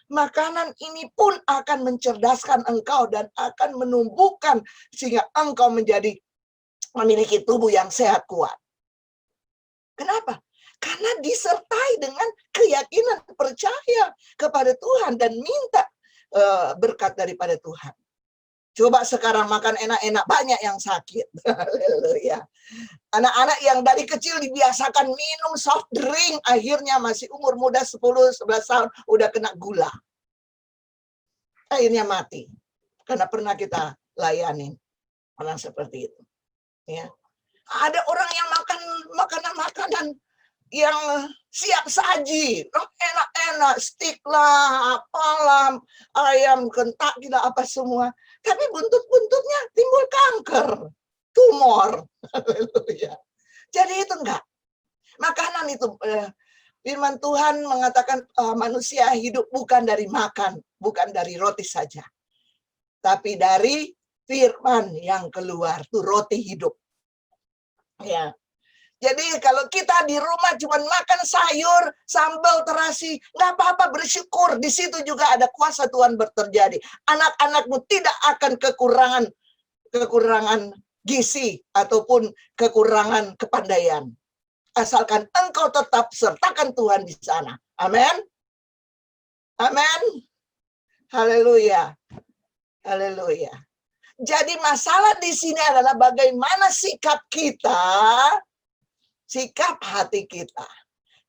Makanan ini pun akan mencerdaskan engkau dan akan menumbuhkan sehingga engkau memiliki tubuh yang sehat kuat. Kenapa? Karena disertai dengan keyakinan percaya kepada Tuhan dan minta berkat daripada Tuhan. Coba sekarang makan enak-enak, banyak yang sakit. Haleluya. Anak-anak yang dari kecil dibiasakan minum soft drink, akhirnya masih umur muda 10-11 tahun udah kena gula. Akhirnya mati. Karena pernah kita layani orang seperti itu. Ya. Ada orang yang makan makanan-makanan yang siap saji, enak-enak, steak lah, apalah, ayam Kentucky lah, apa semua. Tapi buntut-buntutnya timbul kanker, tumor. Haleluya. Jadi itu enggak. Makanan itu, firman Tuhan mengatakan manusia hidup bukan dari makan, bukan dari roti saja. Tapi dari firman yang keluar, itu roti hidup. Ya. Jadi kalau kita di rumah cuma makan sayur, sambal, terasi, nggak apa-apa, bersyukur. Di situ juga ada kuasa Tuhan terjadi. Anak-anakmu tidak akan kekurangan gizi ataupun kekurangan kepandaian. Asalkan engkau tetap sertakan Tuhan di sana. Amin. Amin. Haleluya. Haleluya. Jadi masalah di sini adalah bagaimana sikap kita, sikap hati kita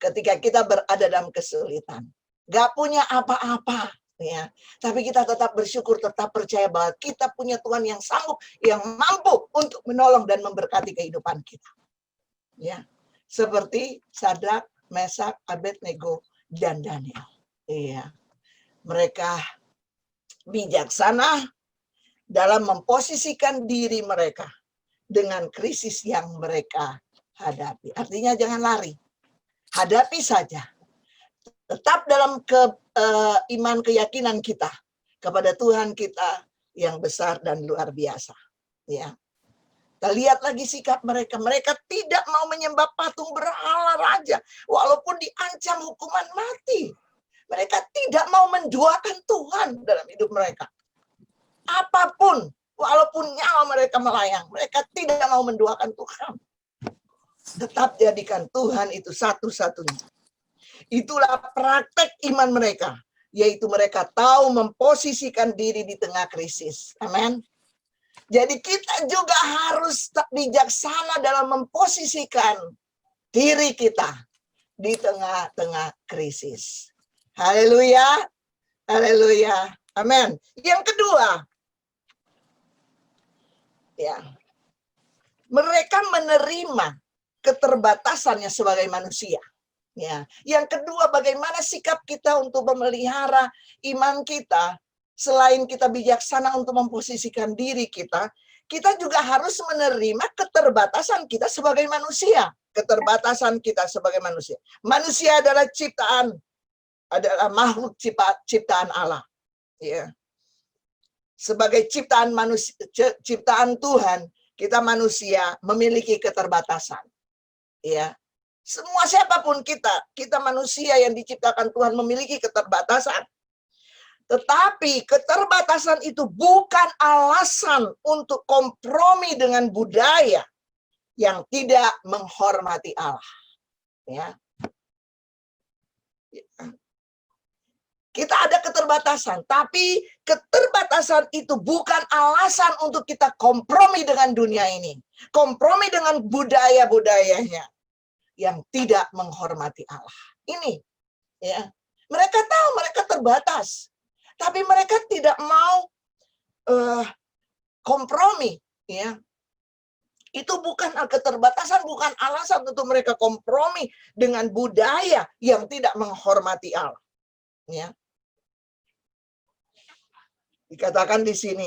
ketika kita berada dalam kesulitan. Gak punya apa-apa, ya. Tapi kita tetap bersyukur, tetap percaya bahwa kita punya Tuhan yang sanggup, yang mampu untuk menolong dan memberkati kehidupan kita. Ya, seperti Sadrak, Mesak, Abednego, dan Daniel. Iya, mereka bijaksana dalam memposisikan diri mereka dengan krisis yang mereka hadapi. Artinya jangan lari. Hadapi saja. Tetap dalam iman keyakinan kita kepada Tuhan kita yang besar dan luar biasa. Ya. Kita lihat lagi sikap mereka. Mereka tidak mau menyembah patung berhala raja. Walaupun diancam hukuman mati. Mereka tidak mau menduakan Tuhan dalam hidup mereka. Apapun, walaupun nyawa mereka melayang. Mereka tidak mau menduakan Tuhan. Tetap jadikan Tuhan itu satu-satunya. Itulah praktek iman mereka, yaitu mereka tahu memposisikan diri di tengah krisis. Amin. Jadi kita juga harus bijaksana dalam memposisikan diri kita di tengah-tengah krisis. Haleluya. Haleluya. Amin. Yang kedua, ya, mereka menerima keterbatasannya sebagai manusia. Ya. Yang kedua, bagaimana sikap kita untuk memelihara iman kita, selain kita bijaksana untuk memposisikan diri kita, kita juga harus menerima keterbatasan kita sebagai manusia. Keterbatasan kita sebagai manusia. Manusia adalah makhluk ciptaan Allah. Ya. Sebagai ciptaan manusia, ciptaan Tuhan, kita manusia memiliki keterbatasan. Ya, semua siapapun kita manusia yang diciptakan Tuhan memiliki keterbatasan. Tetapi keterbatasan itu bukan alasan untuk kompromi dengan budaya yang tidak menghormati Allah. Ya. Kita ada keterbatasan, tapi keterbatasan itu bukan alasan untuk kita kompromi dengan dunia ini. Kompromi dengan budaya-budayanya yang tidak menghormati Allah. Ini, ya. Mereka tahu mereka terbatas, tapi mereka tidak mau kompromi, ya. Itu bukan keterbatasan, bukan alasan untuk mereka kompromi dengan budaya yang tidak menghormati Allah. Ya. Dikatakan di sini.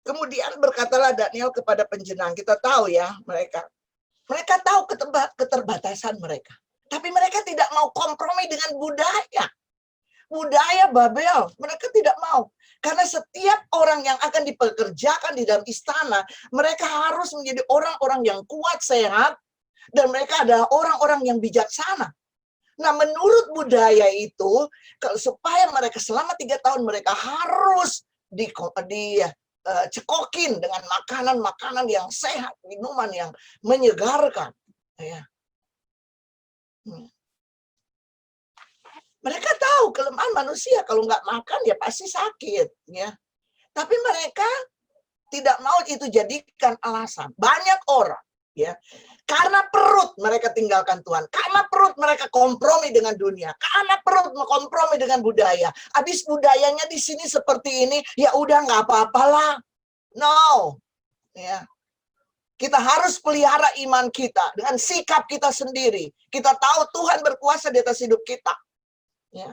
Kemudian berkatalah Daniel kepada penjenang. Kita tahu ya mereka. Mereka tahu keterbatasan mereka. Tapi mereka tidak mau kompromi dengan budaya. Budaya Babel, mereka tidak mau. Karena setiap orang yang akan dipekerjakan di dalam istana, mereka harus menjadi orang-orang yang kuat, sehat, dan mereka adalah orang-orang yang bijaksana. Nah, menurut budaya itu, supaya mereka selama 3 tahun mereka harus dicekokin dengan makanan-makanan yang sehat, minuman yang menyegarkan. Ya. Mereka tahu kelemahan manusia, kalau nggak makan ya pasti sakit, ya. Tapi mereka tidak mau itu jadikan alasan. Banyak orang, ya, karena perut mereka tinggalkan Tuhan, karena perut mereka kompromi dengan dunia, karena perut kompromi dengan budaya. Habis budayanya di sini seperti ini, ya udah nggak apa-apalah. No, ya. Kita harus pelihara iman kita dengan sikap kita sendiri. Kita tahu Tuhan berkuasa di atas hidup kita. Ya.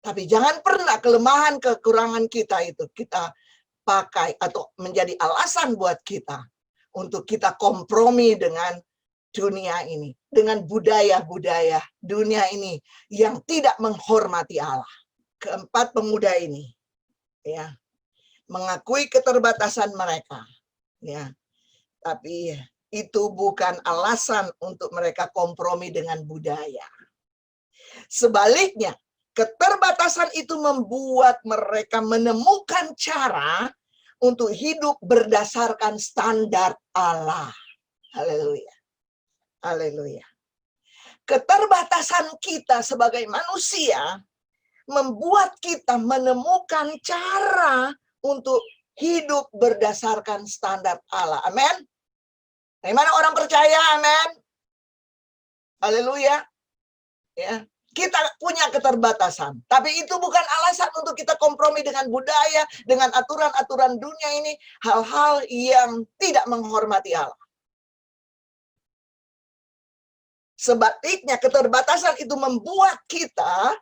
Tapi jangan pernah kelemahan kekurangan kita itu kita pakai atau menjadi alasan buat kita untuk kita kompromi dengan dunia ini, dengan budaya-budaya dunia ini yang tidak menghormati Allah. Keempat pemuda ini, ya, mengakui keterbatasan mereka, ya, tapi itu bukan alasan untuk mereka kompromi dengan budaya. Sebaliknya, keterbatasan itu membuat mereka menemukan cara untuk hidup berdasarkan standar Allah. Haleluya. Haleluya. Keterbatasan kita sebagai manusia membuat kita menemukan cara untuk hidup berdasarkan standar Allah. Amin. Bagaimana orang percaya? Amin. Haleluya. Ya. Kita punya keterbatasan, tapi itu bukan alasan untuk kita kompromi dengan budaya, dengan aturan-aturan dunia ini, hal-hal yang tidak menghormati Allah. Sebaliknya, keterbatasan itu membuat kita,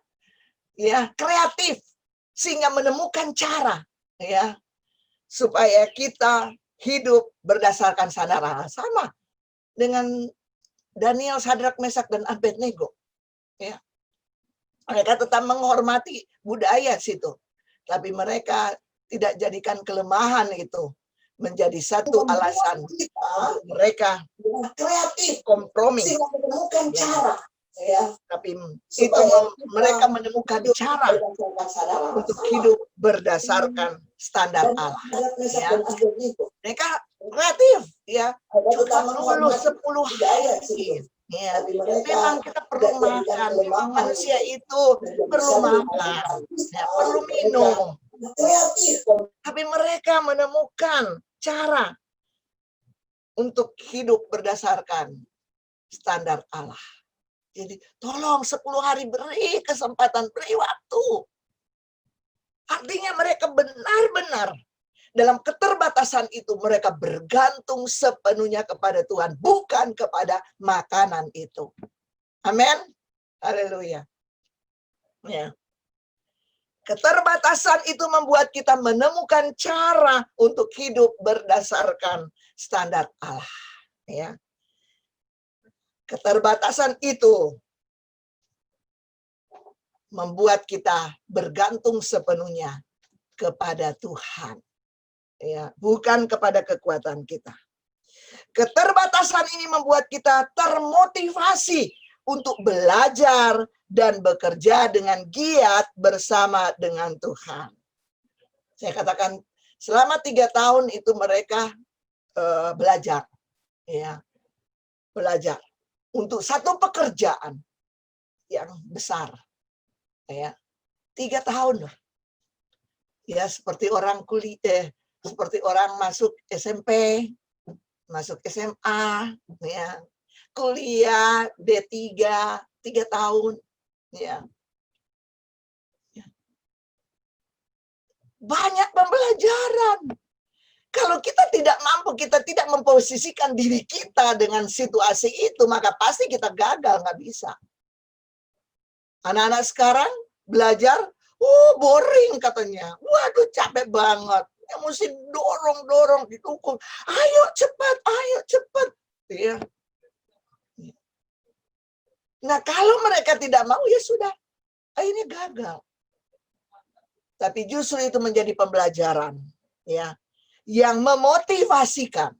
ya, kreatif, sehingga menemukan cara, ya, supaya kita hidup berdasarkan standar Allah. Sama dengan Daniel, Sadrak, Mesak, dan Abednego, ya. Mereka tetap menghormati budaya situ. Tapi mereka tidak jadikan kelemahan itu menjadi satu alasan mereka kreatif, kompromi. Menemukan cara. Ya. Tapi itu mereka menemukan cara untuk hidup berdasarkan standar Allah. Ya. Mereka kreatif. Ya. Lulus 10 hari. Ya, memang kita perlu makan, memang manusia itu perlu makan, ya, perlu minum. Tapi mereka menemukan cara untuk hidup berdasarkan standar Allah. Jadi tolong 10 hari beri kesempatan, beri waktu. Artinya mereka benar-benar dalam keterbatasan itu mereka bergantung sepenuhnya kepada Tuhan, bukan kepada makanan itu. Amin. Haleluya. Ya. Keterbatasan itu membuat kita menemukan cara untuk hidup berdasarkan standar Allah. Ya. Keterbatasan itu membuat kita bergantung sepenuhnya kepada Tuhan. Ya, bukan kepada kekuatan kita. Keterbatasan ini membuat kita termotivasi untuk belajar dan bekerja dengan giat bersama dengan Tuhan. Saya katakan selama 3 tahun itu mereka belajar, ya, belajar untuk satu pekerjaan yang besar, ya, 3 tahun loh. Ya, seperti orang kuliah. Seperti orang masuk SMP, masuk SMA, ya, kuliah D3, 3 tahun, ya. Banyak pembelajaran. Kalau kita tidak mampu, kita tidak memposisikan diri kita dengan situasi itu, maka pasti kita gagal, nggak bisa. Anak-anak sekarang belajar, boring katanya. Waduh, capek banget. Ya mesti dorong-dorong, didukung. Ayo cepat, ayo cepat. Ya. Nah, kalau mereka tidak mau, ya sudah. Akhirnya gagal. Tapi justru itu menjadi pembelajaran, ya, yang memotivasikan,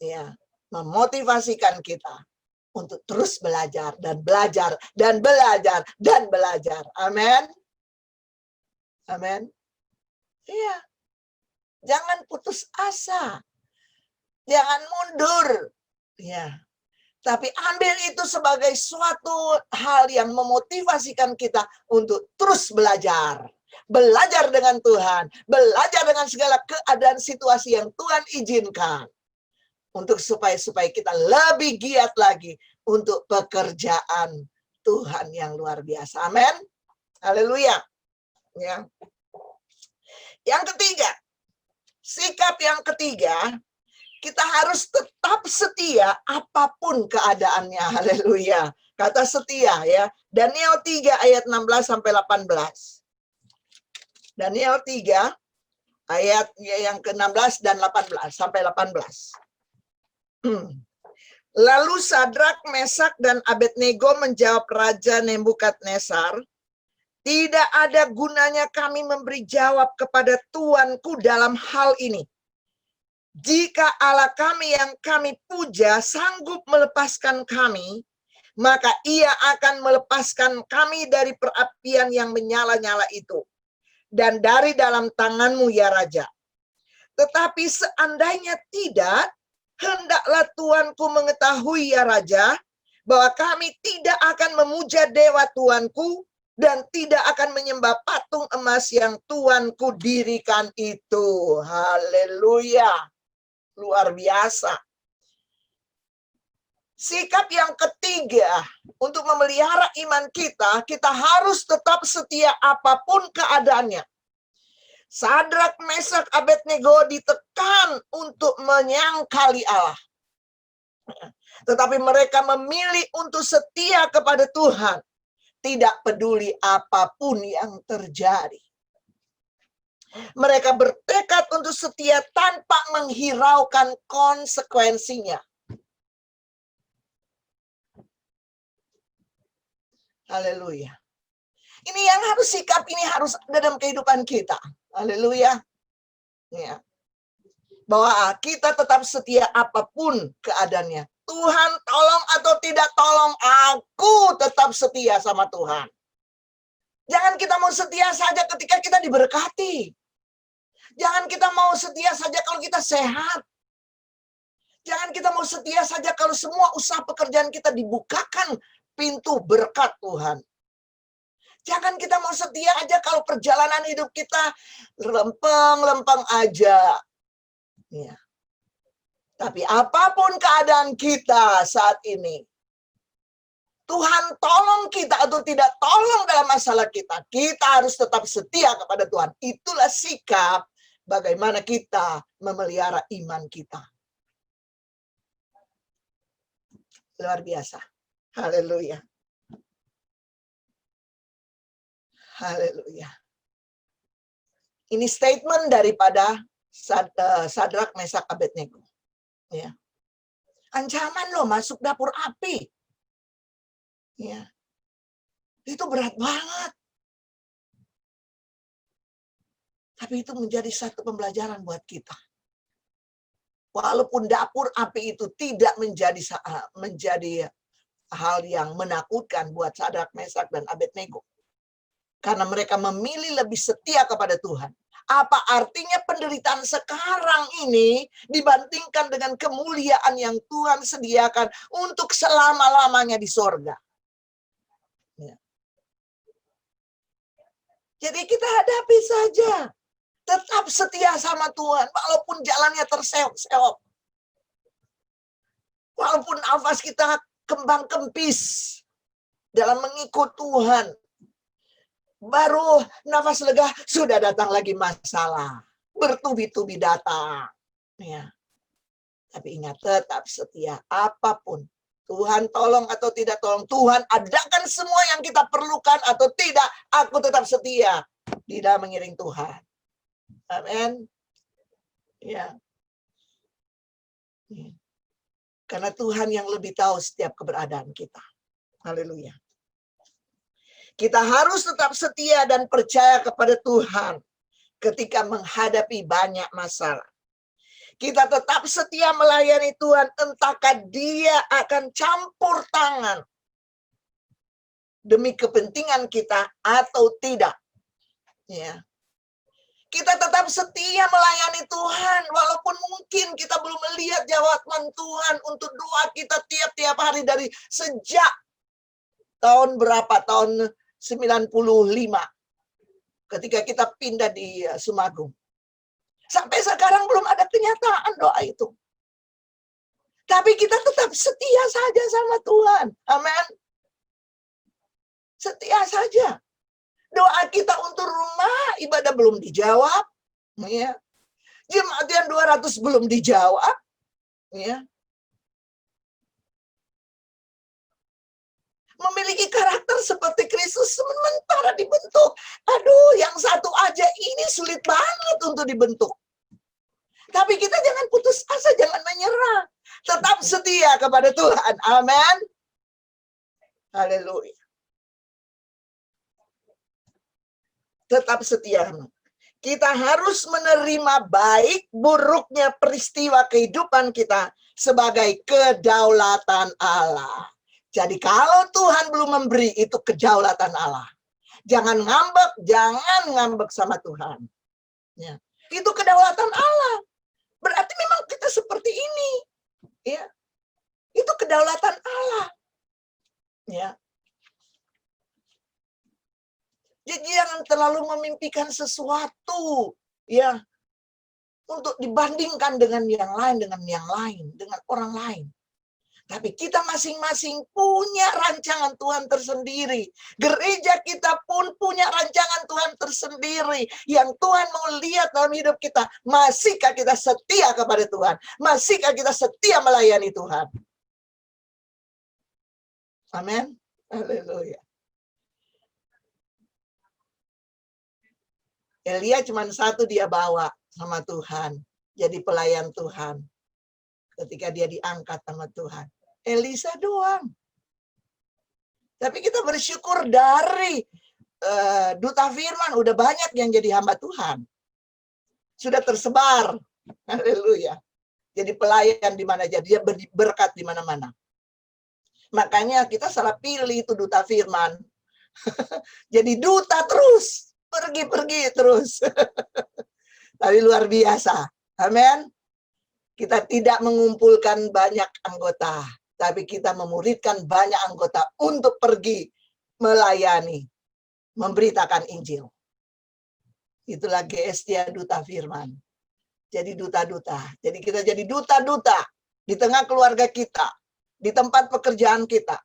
ya, memotivasikan kita untuk terus belajar dan belajar dan belajar dan belajar. Amin. Amin. Iya. Jangan putus asa. Jangan mundur. Ya. Tapi ambil itu sebagai suatu hal yang memotivasikan kita untuk terus belajar. Belajar dengan Tuhan. Belajar dengan segala keadaan situasi yang Tuhan izinkan. Untuk supaya kita lebih giat lagi untuk pekerjaan Tuhan yang luar biasa. Amin. Haleluya. Ya. Yang ketiga. Sikap yang ketiga, kita harus tetap setia apapun keadaannya. Haleluya. Kata setia ya. Daniel 3 ayat 16 sampai 18. Daniel 3 ayat yang ke-16 dan 18 sampai 18. Lalu Sadrak, Mesak dan Abednego menjawab Raja Nebukadnezar, tidak ada gunanya kami memberi jawab kepada Tuanku dalam hal ini. Jika Allah kami yang kami puja sanggup melepaskan kami, maka ia akan melepaskan kami dari perapian yang menyala-nyala itu. Dan dari dalam tanganmu ya Raja. Tetapi seandainya tidak, hendaklah Tuanku mengetahui ya Raja, bahwa kami tidak akan memuja dewa Tuanku, dan tidak akan menyembah patung emas yang Tuanku dirikan itu. Haleluya. Luar biasa. Sikap yang ketiga, untuk memelihara iman kita, kita harus tetap setia apapun keadaannya. Sadrak, Mesak, Abednego ditekan untuk menyangkali Allah. Tetapi mereka memilih untuk setia kepada Tuhan. Tidak peduli apapun yang terjadi. Mereka bertekad untuk setia tanpa menghiraukan konsekuensinya. Haleluya. Ini yang harus, sikap ini harus ada dalam kehidupan kita. Haleluya. Ya. Bahwa kita tetap setia apapun keadaannya. Tuhan tolong atau tidak tolong, aku tetap setia sama Tuhan. Jangan kita mau setia saja ketika kita diberkati. Jangan kita mau setia saja kalau kita sehat. Jangan kita mau setia saja kalau semua usaha pekerjaan kita dibukakan pintu berkat Tuhan. Jangan kita mau setia aja kalau perjalanan hidup kita lempeng-lempeng aja. Ya. Tapi apapun keadaan kita saat ini, Tuhan tolong kita atau tidak tolong dalam masalah kita, kita harus tetap setia kepada Tuhan. Itulah sikap bagaimana kita memelihara iman kita. Luar biasa. Haleluya. Haleluya. Ini statement daripada Sadrak, Mesak, Abednego. Ya. Ancaman loh masuk dapur api. Ya. Itu berat banget. Tapi itu menjadi satu pembelajaran buat kita. Walaupun dapur api itu tidak menjadi hal yang menakutkan buat Sadrak, Mesak dan Abednego. Karena mereka memilih lebih setia kepada Tuhan. Apa artinya penderitaan sekarang ini dibandingkan dengan kemuliaan yang Tuhan sediakan untuk selama-lamanya di sorga? Ya. Jadi kita hadapi saja. Tetap setia sama Tuhan. Walaupun jalannya terseok-seok. Walaupun nafas kita kembang kempis dalam mengikut Tuhan. Baru nafas lega, sudah datang lagi masalah. Bertubi-tubi datang. Ya. Tapi ingat, tetap setia apapun. Tuhan tolong atau tidak tolong, Tuhan adakan semua yang kita perlukan atau tidak, aku tetap setia tidak mengiring Tuhan. Amin. Ya. Karena Tuhan yang lebih tahu setiap keberadaan kita. Haleluya. Kita harus tetap setia dan percaya kepada Tuhan ketika menghadapi banyak masalah. Kita tetap setia melayani Tuhan, entahkah Dia akan campur tangan demi kepentingan kita atau tidak. Ya. Kita tetap setia melayani Tuhan, walaupun mungkin kita belum melihat jawaban Tuhan untuk doa kita tiap-tiap hari dari sejak tahun berapa? Tahun 95. Ketika kita pindah di Sumagung. Sampai sekarang belum ada kenyataan doa itu. Tapi kita tetap setia saja sama Tuhan. Amin. Setia saja. Doa kita untuk rumah ibadah belum dijawab. Ya. Jemaat yang 200 belum dijawab. Ya. Memiliki karakter seperti Kristus sementara dibentuk. Aduh, yang satu aja ini sulit banget untuk dibentuk. Tapi kita jangan putus asa, jangan menyerah. Tetap setia kepada Tuhan. Amin. Haleluya. Tetap setia. Kita harus menerima baik buruknya peristiwa kehidupan kita sebagai kedaulatan Allah. Jadi kalau Tuhan belum memberi, itu kedaulatan Allah. Jangan ngambek sama Tuhan. Ya. Itu kedaulatan Allah. Berarti memang kita seperti ini. Ya. Itu kedaulatan Allah. Ya. Jadi jangan terlalu memimpikan sesuatu, ya, untuk dibandingkan dengan yang lain, dengan orang lain. Tapi kita masing-masing punya rancangan Tuhan tersendiri. Gereja kita pun punya rancangan Tuhan tersendiri. Yang Tuhan mau lihat dalam hidup kita. Masihkah kita setia kepada Tuhan? Masihkah kita setia melayani Tuhan? Amin. Haleluya. Elia cuma satu dia bawa sama Tuhan. Jadi pelayan Tuhan. Ketika dia diangkat sama Tuhan. Elisa doang. Tapi kita bersyukur dari duta firman. Udah banyak yang jadi hamba Tuhan. Sudah tersebar. Haleluya. Jadi pelayan di mana aja. Dia berkat di mana-mana. Makanya kita salah pilih itu duta firman. Jadi duta terus. Pergi-pergi terus. Tapi luar biasa. Amin. Kita tidak mengumpulkan banyak anggota. Tapi kita memuridkan banyak anggota untuk pergi melayani. Memberitakan Injil. Itulah GST duta firman. Jadi duta-duta. Jadi kita jadi duta-duta. Di tengah keluarga kita. Di tempat pekerjaan kita.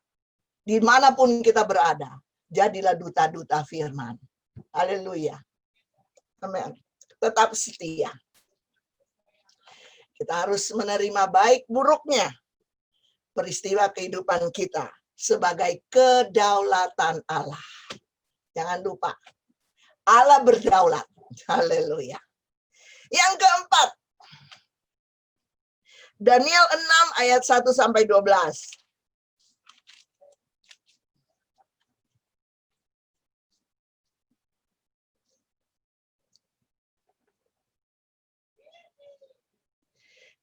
Dimanapun kita berada. Jadilah duta-duta firman. Haleluya. Amin. Tetap setia. Kita harus menerima baik buruknya peristiwa kehidupan kita sebagai kedaulatan Allah. Jangan lupa. Allah berdaulat. Haleluya. Yang keempat. Daniel 6 ayat 1 sampai 12.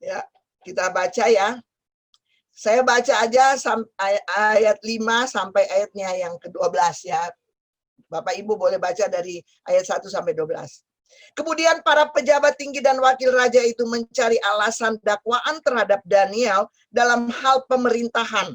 Ya, kita baca ya. Saya baca aja ayat 5 sampai ayatnya yang ke-12 ya. Bapak Ibu boleh baca dari ayat 1 sampai 12. Kemudian para pejabat tinggi dan wakil raja itu mencari alasan dakwaan terhadap Daniel dalam hal pemerintahan.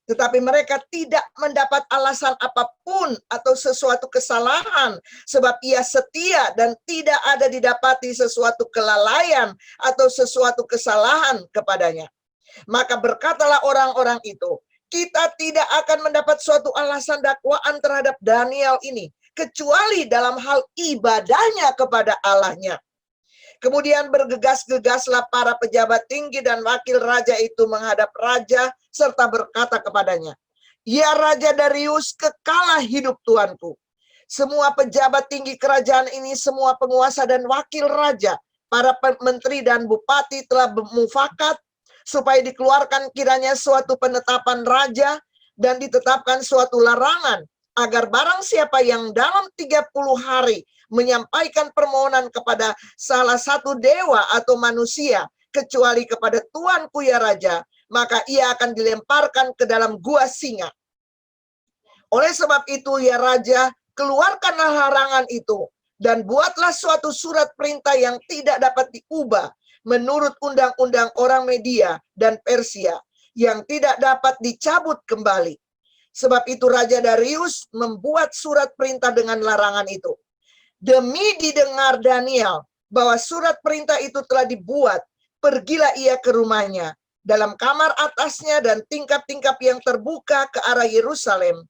Tetapi mereka tidak mendapat alasan apapun atau sesuatu kesalahan. Sebab ia setia dan tidak ada didapati sesuatu kelalaian atau sesuatu kesalahan kepadanya. Maka berkatalah orang-orang itu, kita tidak akan mendapat suatu alasan dakwaan terhadap Daniel ini. Kecuali dalam hal ibadahnya kepada Allahnya. Kemudian bergegas-gegaslah para pejabat tinggi dan wakil raja itu menghadap raja serta berkata kepadanya, "Ya Raja Darius, kekalah hidup tuanku. Semua pejabat tinggi kerajaan ini, semua penguasa dan wakil raja, para menteri dan bupati telah mufakat supaya dikeluarkan kiranya suatu penetapan raja dan ditetapkan suatu larangan agar barang siapa yang dalam 30 hari menyampaikan permohonan kepada salah satu dewa atau manusia kecuali kepada tuanku ya Raja, maka ia akan dilemparkan ke dalam gua singa. Oleh sebab itu ya Raja, keluarkanlah larangan itu dan buatlah suatu surat perintah yang tidak dapat diubah menurut undang-undang orang Media dan Persia yang tidak dapat dicabut kembali. Sebab itu Raja Darius membuat surat perintah dengan larangan itu. Demi didengar Daniel bahwa surat perintah itu telah dibuat, pergilah ia ke rumahnya dalam kamar atasnya dan tingkap-tingkap yang terbuka ke arah Yerusalem.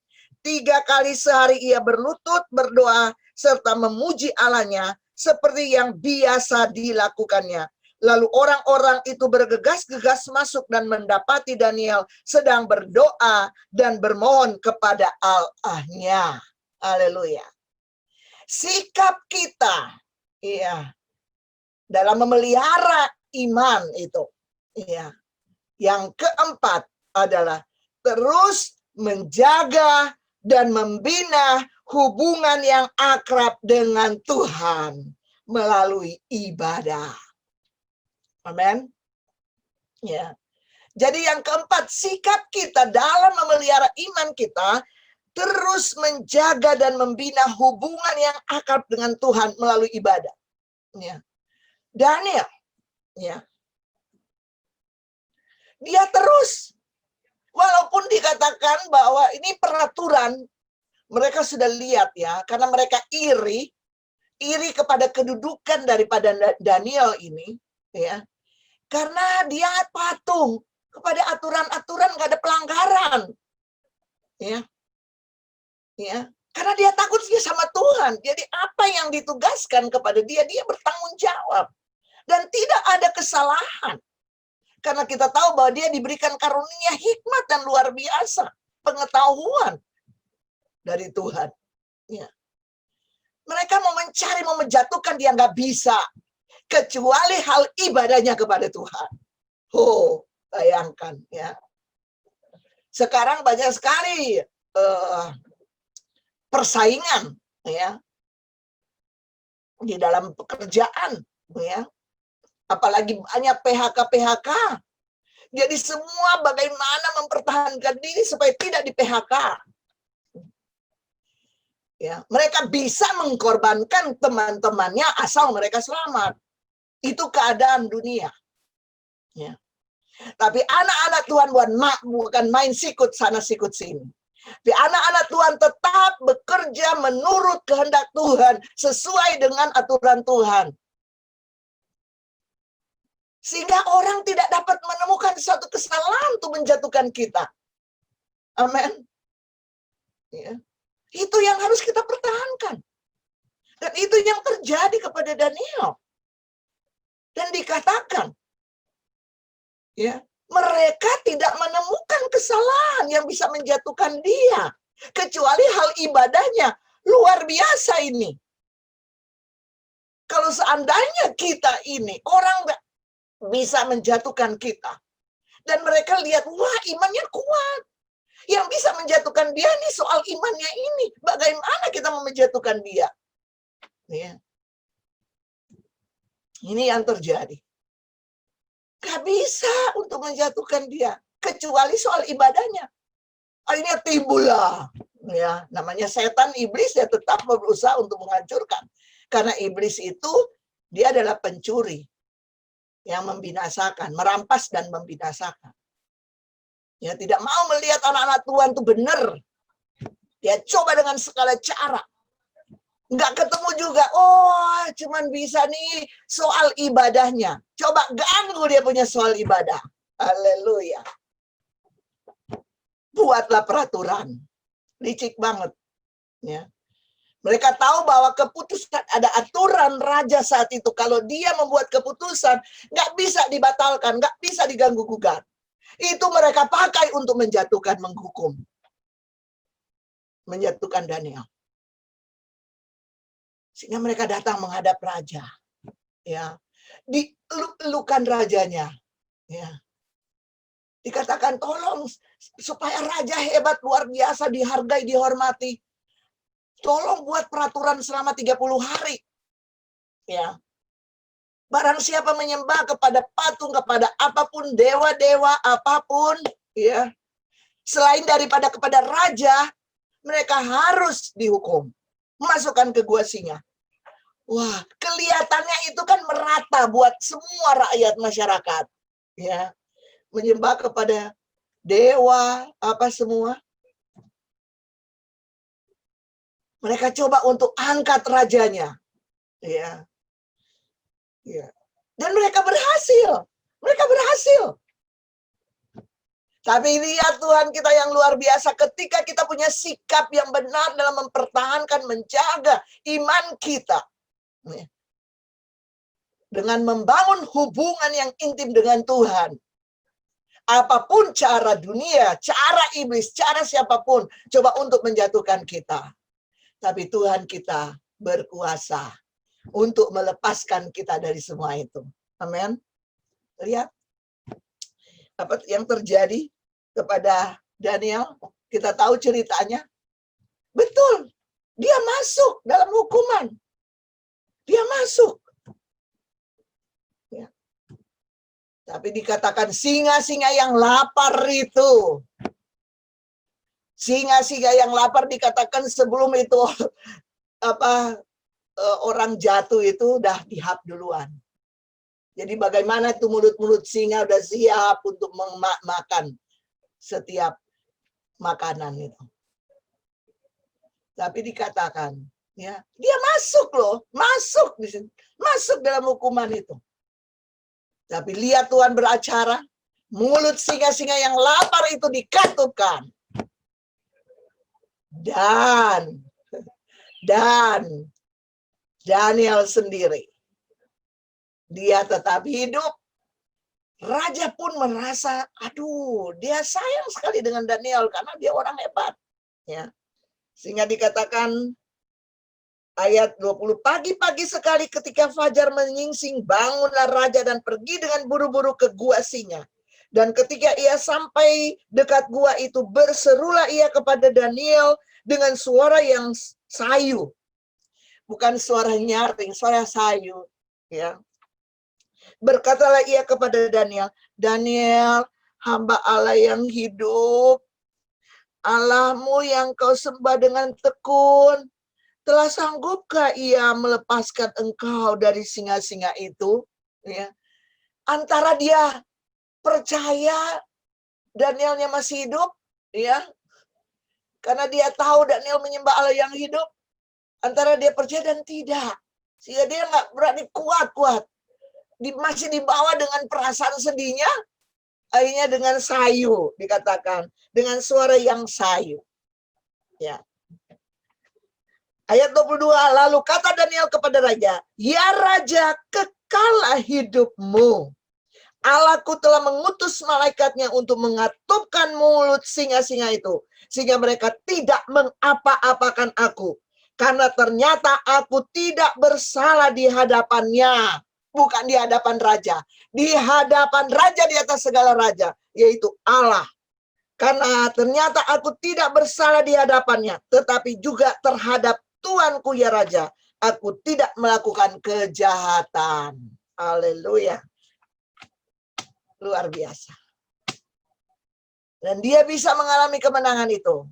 3 kali sehari ia berlutut berdoa serta memuji Allahnya seperti yang biasa dilakukannya. Lalu orang-orang itu bergegas-gegas masuk dan mendapati Daniel sedang berdoa dan bermohon kepada Allahnya. Haleluya. Sikap kita, iya, dalam memelihara iman itu, iya. Yang keempat adalah terus menjaga dan membina hubungan yang akrab dengan Tuhan melalui ibadah. Amin. Ya. Jadi yang keempat, sikap kita dalam memelihara iman kita terus menjaga dan membina hubungan yang akrab dengan Tuhan melalui ibadah. Ya. Daniel, ya, dia terus, walaupun dikatakan bahwa ini peraturan, mereka sudah lihat ya, karena mereka iri kepada kedudukan daripada Daniel ini, ya, karena dia patuh kepada aturan-aturan, nggak ada pelanggaran, ya. Ya, karena dia takut dia sama Tuhan. Jadi apa yang ditugaskan kepada dia, dia bertanggung jawab. Dan tidak ada kesalahan. Karena kita tahu bahwa dia diberikan karunia hikmat dan luar biasa. Pengetahuan dari Tuhan. Ya. Mereka mau mencari, mau menjatuhkan, dia nggak bisa. Kecuali hal ibadahnya kepada Tuhan. Oh, bayangkan ya. Sekarang banyak sekali persaingan ya di dalam pekerjaan ya, apalagi banyak PHK. Jadi semua bagaimana mempertahankan diri supaya tidak di PHK ya. Mereka bisa mengorbankan teman-temannya asal mereka selamat. Itu keadaan dunia ya. Tapi anak-anak Tuhan bukan main sikut sana sikut sini. Tapi anak-anak Tuhan tetap bekerja menurut kehendak Tuhan, sesuai dengan aturan Tuhan. Sehingga orang tidak dapat menemukan suatu kesalahan untuk menjatuhkan kita. Amin. Ya. Itu yang harus kita pertahankan. Dan itu yang terjadi kepada Daniel. Dan dikatakan, ya, mereka tidak menemukan kesalahan yang bisa menjatuhkan dia. Kecuali hal ibadahnya. Luar biasa ini. Kalau seandainya kita ini, orang bisa menjatuhkan kita. Dan mereka lihat, wah imannya kuat. Yang bisa menjatuhkan dia nih soal imannya ini. Bagaimana kita mau menjatuhkan dia? Ya. Ini yang terjadi. Gak bisa untuk menjatuhkan dia kecuali soal ibadahnya. Akhirnya timbullah ya, namanya setan iblis, dia tetap berusaha untuk menghancurkan. Karena iblis itu dia adalah pencuri yang membinasakan, merampas dan membinasakan. Ya, tidak mau melihat anak-anak Tuhan itu benar. Dia coba dengan segala cara. Nggak ketemu juga, oh cuman bisa nih soal ibadahnya. Coba ganggu dia punya soal ibadah. Haleluya. Buatlah peraturan. Licik banget. Ya. Mereka tahu bahwa keputusan, ada aturan raja saat itu. Kalau dia membuat keputusan, nggak bisa dibatalkan, nggak bisa diganggu-gugat. Itu mereka pakai untuk menjatuhkan, menghukum. Menjatuhkan Daniel. Sehingga mereka datang menghadap raja. Ya, dieluk-elukan rajanya. Ya. Dikatakan, tolong supaya raja hebat, luar biasa, dihargai, dihormati. Tolong buat peraturan selama 30 hari. Ya. Barang siapa menyembah kepada patung, kepada apapun, dewa-dewa apapun, ya, selain daripada kepada raja, mereka harus dihukum. Masukkan ke gua singa. Wah, kelihatannya itu kan merata buat semua rakyat masyarakat. Ya. Menyembah kepada dewa, apa semua. Mereka coba untuk angkat rajanya. Ya. Ya. Dan mereka berhasil. Mereka berhasil. Tapi lihat Tuhan kita yang luar biasa, ketika kita punya sikap yang benar dalam mempertahankan, menjaga iman kita. Dengan membangun hubungan yang intim dengan Tuhan. Apapun cara dunia, cara iblis, cara siapapun, coba untuk menjatuhkan kita. Tapi Tuhan kita berkuasa untuk melepaskan kita dari semua itu. Amin. Lihat apa yang terjadi kepada Daniel. Kita tahu ceritanya. Betul. Dia masuk dalam hukuman. Dia masuk. Ya. Tapi dikatakan singa-singa yang lapar itu. Singa-singa yang lapar dikatakan sebelum itu orang jatuh itu udah dihap duluan. Jadi bagaimana tuh mulut-mulut singa udah siap untuk makan setiap makanan itu. Tapi dikatakan, ya, dia masuk loh, masuk di sini, masuk dalam hukuman itu. Tapi lihat Tuhan beracara, mulut singa-singa yang lapar itu dikatupkan. Dan Daniel sendiri, dia tetap hidup. Raja pun merasa, aduh, dia sayang sekali dengan Daniel karena dia orang hebat. Ya. Sehingga dikatakan ayat 20, pagi-pagi sekali ketika fajar menyingsing, bangunlah raja dan pergi dengan buru-buru ke gua singa. Dan ketika ia sampai dekat gua itu, berserulah ia kepada Daniel dengan suara yang sayu. Bukan suara nyaring, suara sayu. Ya. Berkatalah ia kepada Daniel, Daniel, hamba Allah yang hidup, Allahmu yang kau sembah dengan tekun, telah sanggupkah ia melepaskan engkau dari singa-singa itu? Ya. Antara dia percaya Danielnya masih hidup, ya, karena dia tahu Daniel menyembah Allah yang hidup. Antara dia percaya dan tidak, sehingga dia nggak berani kuat-kuat. Masih dibawa dengan perasaan sedihnya, akhirnya dengan sayu dikatakan, dengan suara yang sayu. Ya. Ayat 22, lalu kata Daniel kepada raja, ya raja, kekallah hidupmu. Allahku telah mengutus malaikatnya untuk mengatupkan mulut singa-singa itu, sehingga mereka tidak mengapa-apakan aku. Karena ternyata aku tidak bersalah di hadapannya. Bukan di hadapan raja. Di hadapan raja di atas segala raja. Yaitu Allah. Karena ternyata aku tidak bersalah di hadapannya. Tetapi juga terhadap Tuanku ya raja. Aku tidak melakukan kejahatan. Haleluya. Luar biasa. Dan dia bisa mengalami kemenangan itu.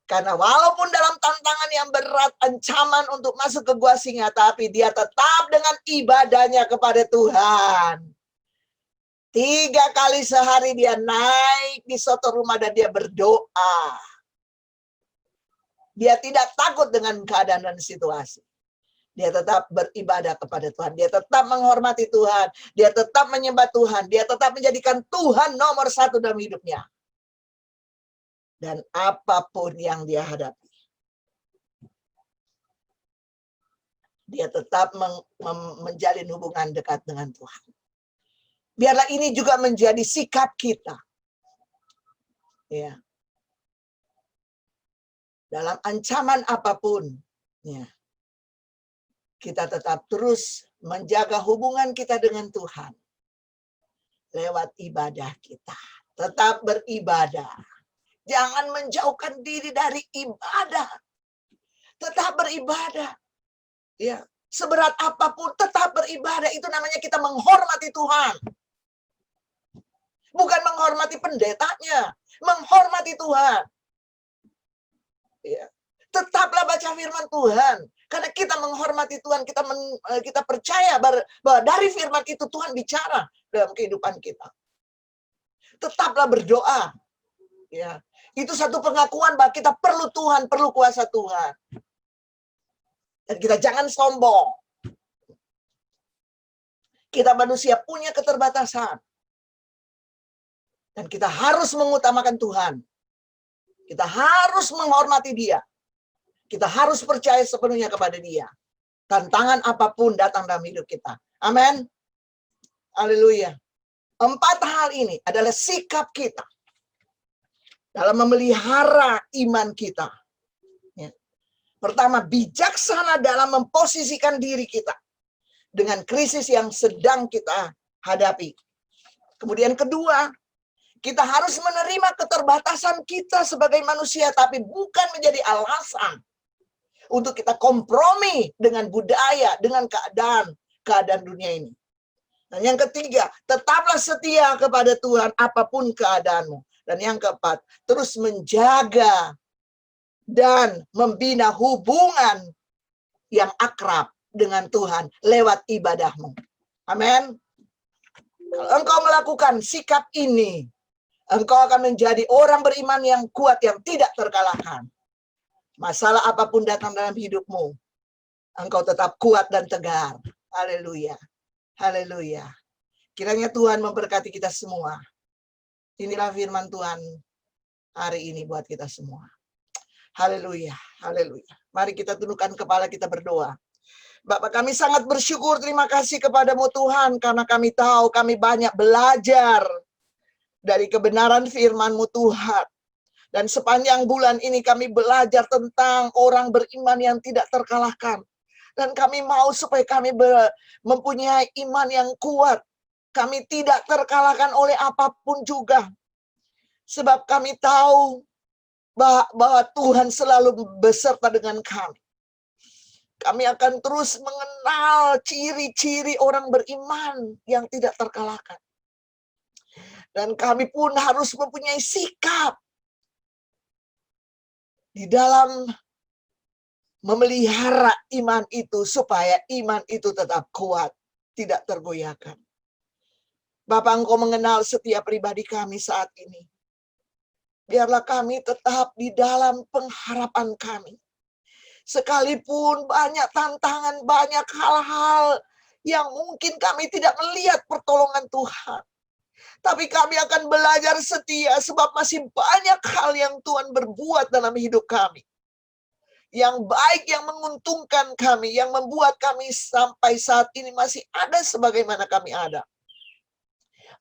Karena walaupun dalam tantangan yang berat, ancaman untuk masuk ke gua singa, tapi dia tetap dengan ibadahnya kepada Tuhan. 3 kali sehari dia naik di suatu rumah dan dia berdoa. Dia tidak takut dengan keadaan dan situasi. Dia tetap beribadah kepada Tuhan. Dia tetap menghormati Tuhan. Dia tetap menyembah Tuhan. Dia tetap menjadikan Tuhan nomor 1 dalam hidupnya. Dan apapun yang dia hadapi. dia tetap menjalin hubungan dekat dengan Tuhan. Biarlah ini juga menjadi sikap kita. Ya. Dalam ancaman apapun, ya, kita tetap terus menjaga hubungan kita dengan Tuhan lewat ibadah kita. Tetap beribadah. Jangan menjauhkan diri dari ibadah. Tetap beribadah. Ya, seberat apapun tetap beribadah. Itu namanya kita menghormati Tuhan. Bukan menghormati pendetanya, menghormati Tuhan. Ya. Tetaplah baca firman Tuhan. Karena kita menghormati Tuhan, kita percaya bahwa dari firman itu Tuhan bicara dalam kehidupan kita. Tetaplah berdoa. Ya. Itu satu pengakuan bahwa kita perlu Tuhan, perlu kuasa Tuhan. Dan kita jangan sombong. Kita manusia punya keterbatasan. Dan kita harus mengutamakan Tuhan. Kita harus menghormati Dia. Kita harus percaya sepenuhnya kepada Dia. Tantangan apapun datang dalam hidup kita. Amin. Haleluya. 4 hal ini adalah sikap kita dalam memelihara iman kita. Ya. Pertama, bijaksana dalam memposisikan diri kita dengan krisis yang sedang kita hadapi. Kemudian kedua, kita harus menerima keterbatasan kita sebagai manusia, tapi bukan menjadi alasan untuk kita kompromi dengan budaya, dengan keadaan dunia ini. Dan yang ketiga, tetaplah setia kepada Tuhan apapun keadaanmu. Dan yang keempat, terus menjaga dan membina hubungan yang akrab dengan Tuhan lewat ibadahmu. Amin. Kalau engkau melakukan sikap ini, engkau akan menjadi orang beriman yang kuat, yang tidak terkalahkan. Masalah apapun datang dalam hidupmu, engkau tetap kuat dan tegar. Haleluya. Haleluya. Kiranya Tuhan memberkati kita semua. Inilah firman Tuhan hari ini buat kita semua. Haleluya. Haleluya. Mari kita tundukkan kepala, kita berdoa. Bapak, kami sangat bersyukur, terima kasih kepadamu Tuhan, karena kami tahu kami banyak belajar dari kebenaran firman-Mu Tuhan. Dan sepanjang bulan ini kami belajar tentang orang beriman yang tidak terkalahkan. Dan kami mau supaya kami mempunyai iman yang kuat. Kami tidak terkalahkan oleh apapun juga. Sebab kami tahu bahwa Tuhan selalu beserta dengan kami. Kami akan terus mengenal ciri-ciri orang beriman yang tidak terkalahkan. Dan kami pun harus mempunyai sikap di dalam memelihara iman itu supaya iman itu tetap kuat, tidak tergoyahkan. Bapak, Engkau mengenal setiap pribadi kami saat ini. Biarlah kami tetap di dalam pengharapan kami. Sekalipun banyak tantangan, banyak hal-hal yang mungkin kami tidak melihat pertolongan Tuhan. Tapi kami akan belajar setia sebab masih banyak hal yang Tuhan berbuat dalam hidup kami. Yang baik, yang menguntungkan kami, yang membuat kami sampai saat ini masih ada sebagaimana kami ada.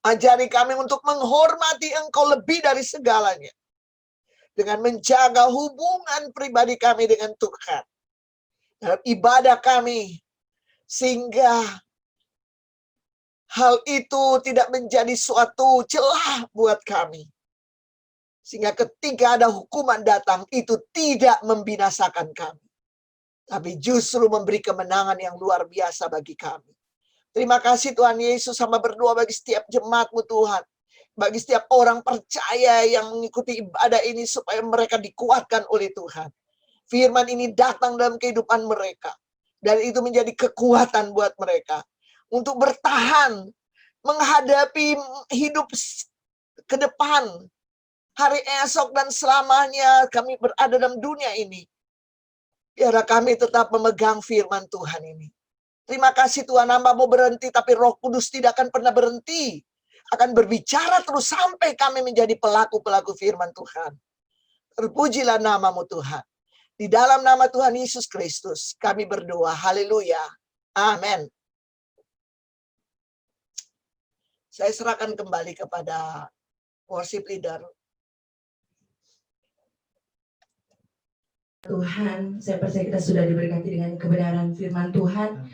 Ajari kami untuk menghormati Engkau lebih dari segalanya. Dengan menjaga hubungan pribadi kami dengan Tuhan. Dalam ibadah kami. Sehingga hal itu tidak menjadi suatu celah buat kami. Sehingga ketika ada hukuman datang, itu tidak membinasakan kami. Tapi justru memberi kemenangan yang luar biasa bagi kami. Terima kasih Tuhan Yesus, sama berdoa bagi setiap jemaat-Mu Tuhan. Bagi setiap orang percaya yang mengikuti ibadah ini supaya mereka dikuatkan oleh Tuhan. Firman ini datang dalam kehidupan mereka. Dan itu menjadi kekuatan buat mereka. Untuk bertahan, menghadapi hidup ke depan. Hari esok dan selamanya kami berada dalam dunia ini. Biarlah kami tetap memegang firman Tuhan ini. Terima kasih Tuhan, hamba-Mu berhenti, tapi Roh Kudus tidak akan pernah berhenti. Akan berbicara terus sampai kami menjadi pelaku-pelaku firman Tuhan. Terpujilah nama-Mu Tuhan. Di dalam nama Tuhan Yesus Kristus kami berdoa. Haleluya. Amin. Saya serahkan kembali kepada worship leader. Tuhan, saya percaya kita sudah diberkati dengan kebenaran firman Tuhan.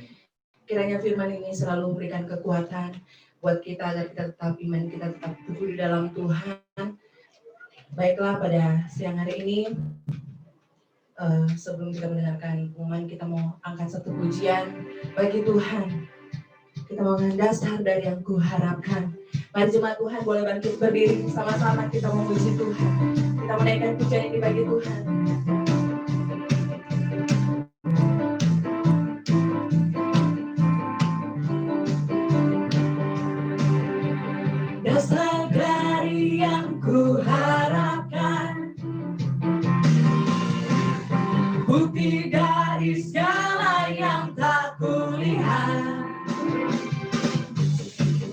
Kiranya firman ini selalu memberikan kekuatan buat kita agar kita tetap iman, kita tetap teguh di dalam Tuhan. Baiklah, pada siang hari ini, sebelum kita mendengarkan pengumuman, kita mau angkat satu pujian bagi Tuhan. Kita mau angkat dasar dari yang kuharapkan. Mari jemaat Tuhan boleh bangkit berdiri, sama-sama kita memuji Tuhan. Kita menaikkan pujian ini bagi Tuhan. Dasar dari yang kuharapkan, bukti dari segala yang tak kulihat,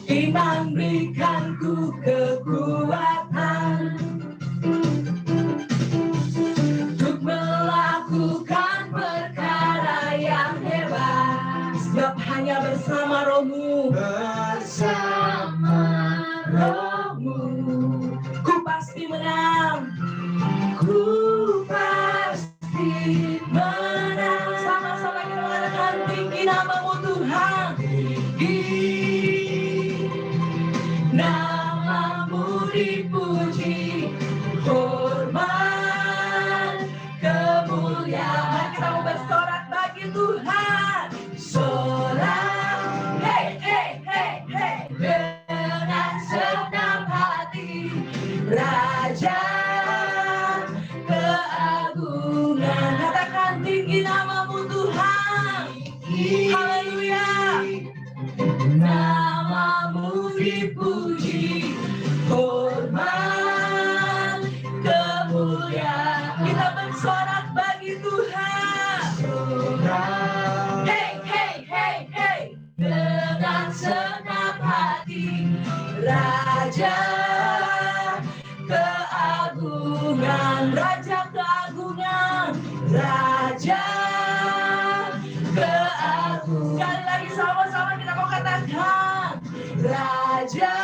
iman berikanku kekuatan untuk melakukan perkara yang hebat. Sebab hanya bersama Roh-Mu, Roh-Mu, ku pasti menang, ku pasti menang. Sama-sama kita mengatakan tinggi nama-Mu Tuhan, tinggi nama-Mu dipuji, hormat, kemuliaan. Kita mau bersorak bagi Tuhan, sorak, hey, hey, hey, hey, dengan segenap hati, Raja keagungan. Katakan tinggi nama-Mu Tuhan, haleluya. Nama-Mu dipuji, hormat, kemuliaan. Kita bersorak bagi Tuhan, hey, hey, hey, hey, dengan segenap hati, Raja keagungan, Raja keagungan, Raja keagungan. Sekali lagi sama-sama kita mau katakan, Raja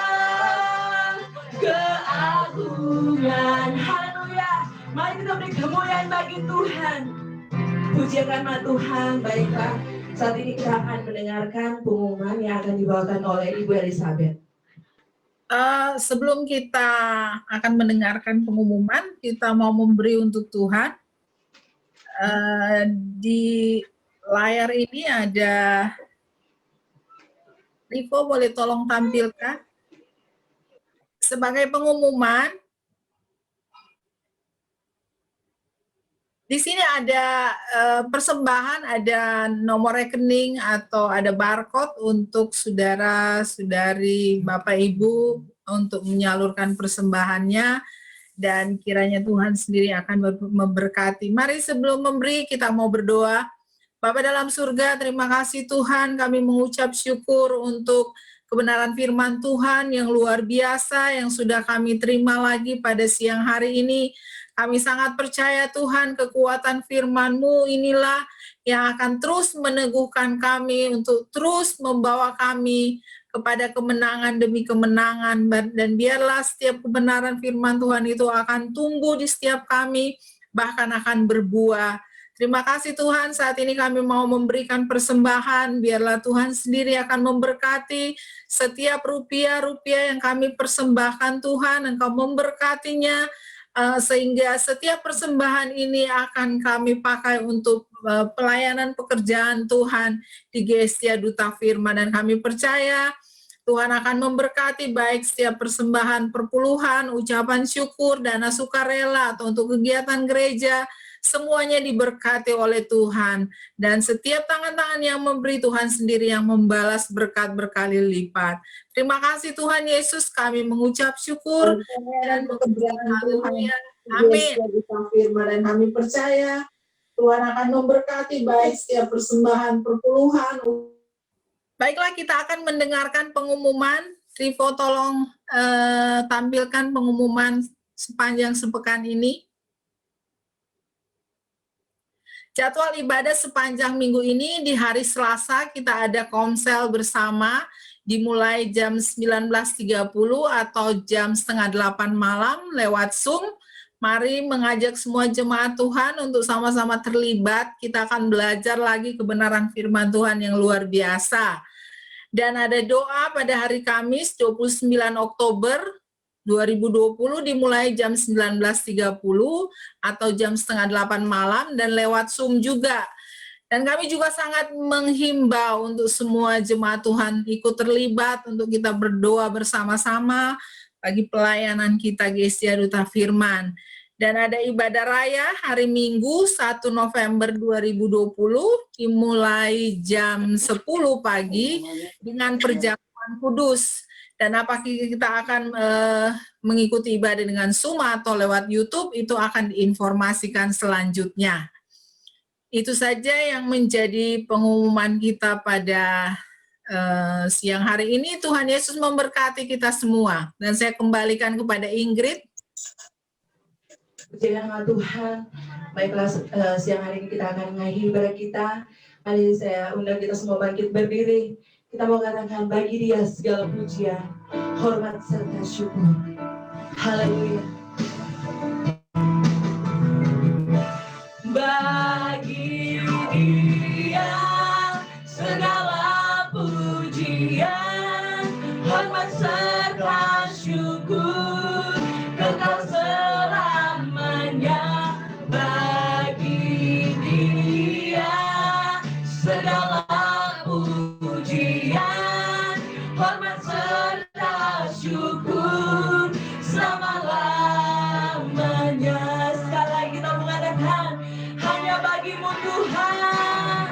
keagungan. Haleluya. Mari kita beri kemuliaan bagi Tuhan. Pujian nama Tuhan. Baiklah, saat ini kita akan mendengarkan pengumuman yang akan dibawakan oleh Ibu Elizabeth. Sebelum kita akan mendengarkan pengumuman, kita mau memberi untuk Tuhan. Di layar ini ada, Rivo boleh tolong tampilkan. Sebagai pengumuman, di sini ada persembahan, ada nomor rekening atau ada barcode untuk saudara-saudari, Bapak Ibu untuk menyalurkan persembahannya, dan kiranya Tuhan sendiri akan memberkati. Mari sebelum memberi kita mau berdoa. Bapa dalam surga, terima kasih Tuhan, kami mengucap syukur untuk kebenaran firman Tuhan yang luar biasa yang sudah kami terima lagi pada siang hari ini. Kami sangat percaya Tuhan, kekuatan firman-Mu inilah yang akan terus meneguhkan kami untuk terus membawa kami kepada kemenangan demi kemenangan, dan biarlah setiap kebenaran firman Tuhan itu akan tumbuh di setiap kami, bahkan akan berbuah. Terima kasih Tuhan, saat ini kami mau memberikan persembahan, biarlah Tuhan sendiri akan memberkati setiap rupiah-rupiah yang kami persembahkan Tuhan, Engkau memberkatinya, sehingga setiap persembahan ini akan kami pakai untuk pelayanan pekerjaan Tuhan di Gestia Duta Firman, dan kami percaya Tuhan akan memberkati baik setiap persembahan perpuluhan, ucapan syukur, dana sukarela, atau untuk kegiatan gereja, semuanya diberkati oleh Tuhan. Dan setiap tangan-tangan yang memberi, Tuhan sendiri yang membalas berkat berkali lipat. Terima kasih Tuhan Yesus, kami mengucap syukur dan haleluya. Amin. Dan kami percaya Tuhan akan memberkati baik setiap persembahan perpuluhan. Baiklah, kita akan mendengarkan pengumuman. Rivo tolong tampilkan pengumuman sepanjang sepekan ini. Jadwal ibadah sepanjang minggu ini di hari Selasa kita ada komsel bersama dimulai jam 19.30 atau jam setengah 8 malam lewat Zoom. Mari mengajak semua jemaat Tuhan untuk sama-sama terlibat. Kita akan belajar lagi kebenaran firman Tuhan yang luar biasa. Dan ada doa pada hari Kamis 29 Oktober 2020 dimulai jam 19.30 atau jam setengah 8 malam dan lewat Zoom juga. Dan kami juga sangat menghimbau untuk semua jemaat Tuhan ikut terlibat untuk kita berdoa bersama-sama bagi pelayanan kita Gereja Duta Firman. Dan ada ibadah raya hari Minggu 1 November 2020 dimulai jam 10 pagi dengan perjamuan kudus. Dan apakah kita akan mengikuti ibadah dengan Zoom atau lewat YouTube, itu akan diinformasikan selanjutnya. Itu saja yang menjadi pengumuman kita pada siang hari ini. Tuhan Yesus memberkati kita semua. Dan saya kembalikan kepada Ingrid. Puji nama Tuhan. Baiklah, siang hari ini kita akan mengakhiri ibadah kita. Mari saya undang kita semua bangkit berdiri. Kita mau katakan bagi Dia segala pujian, hormat serta syukur. Haleluya. Bagi Dia segala pujian, hormat serta syukur, kekal selamanya. Bagi Dia segala pujian, hormat serta syukur selama-lamanya. Sekali lagi kita mengatakan hanya bagimu Tuhan.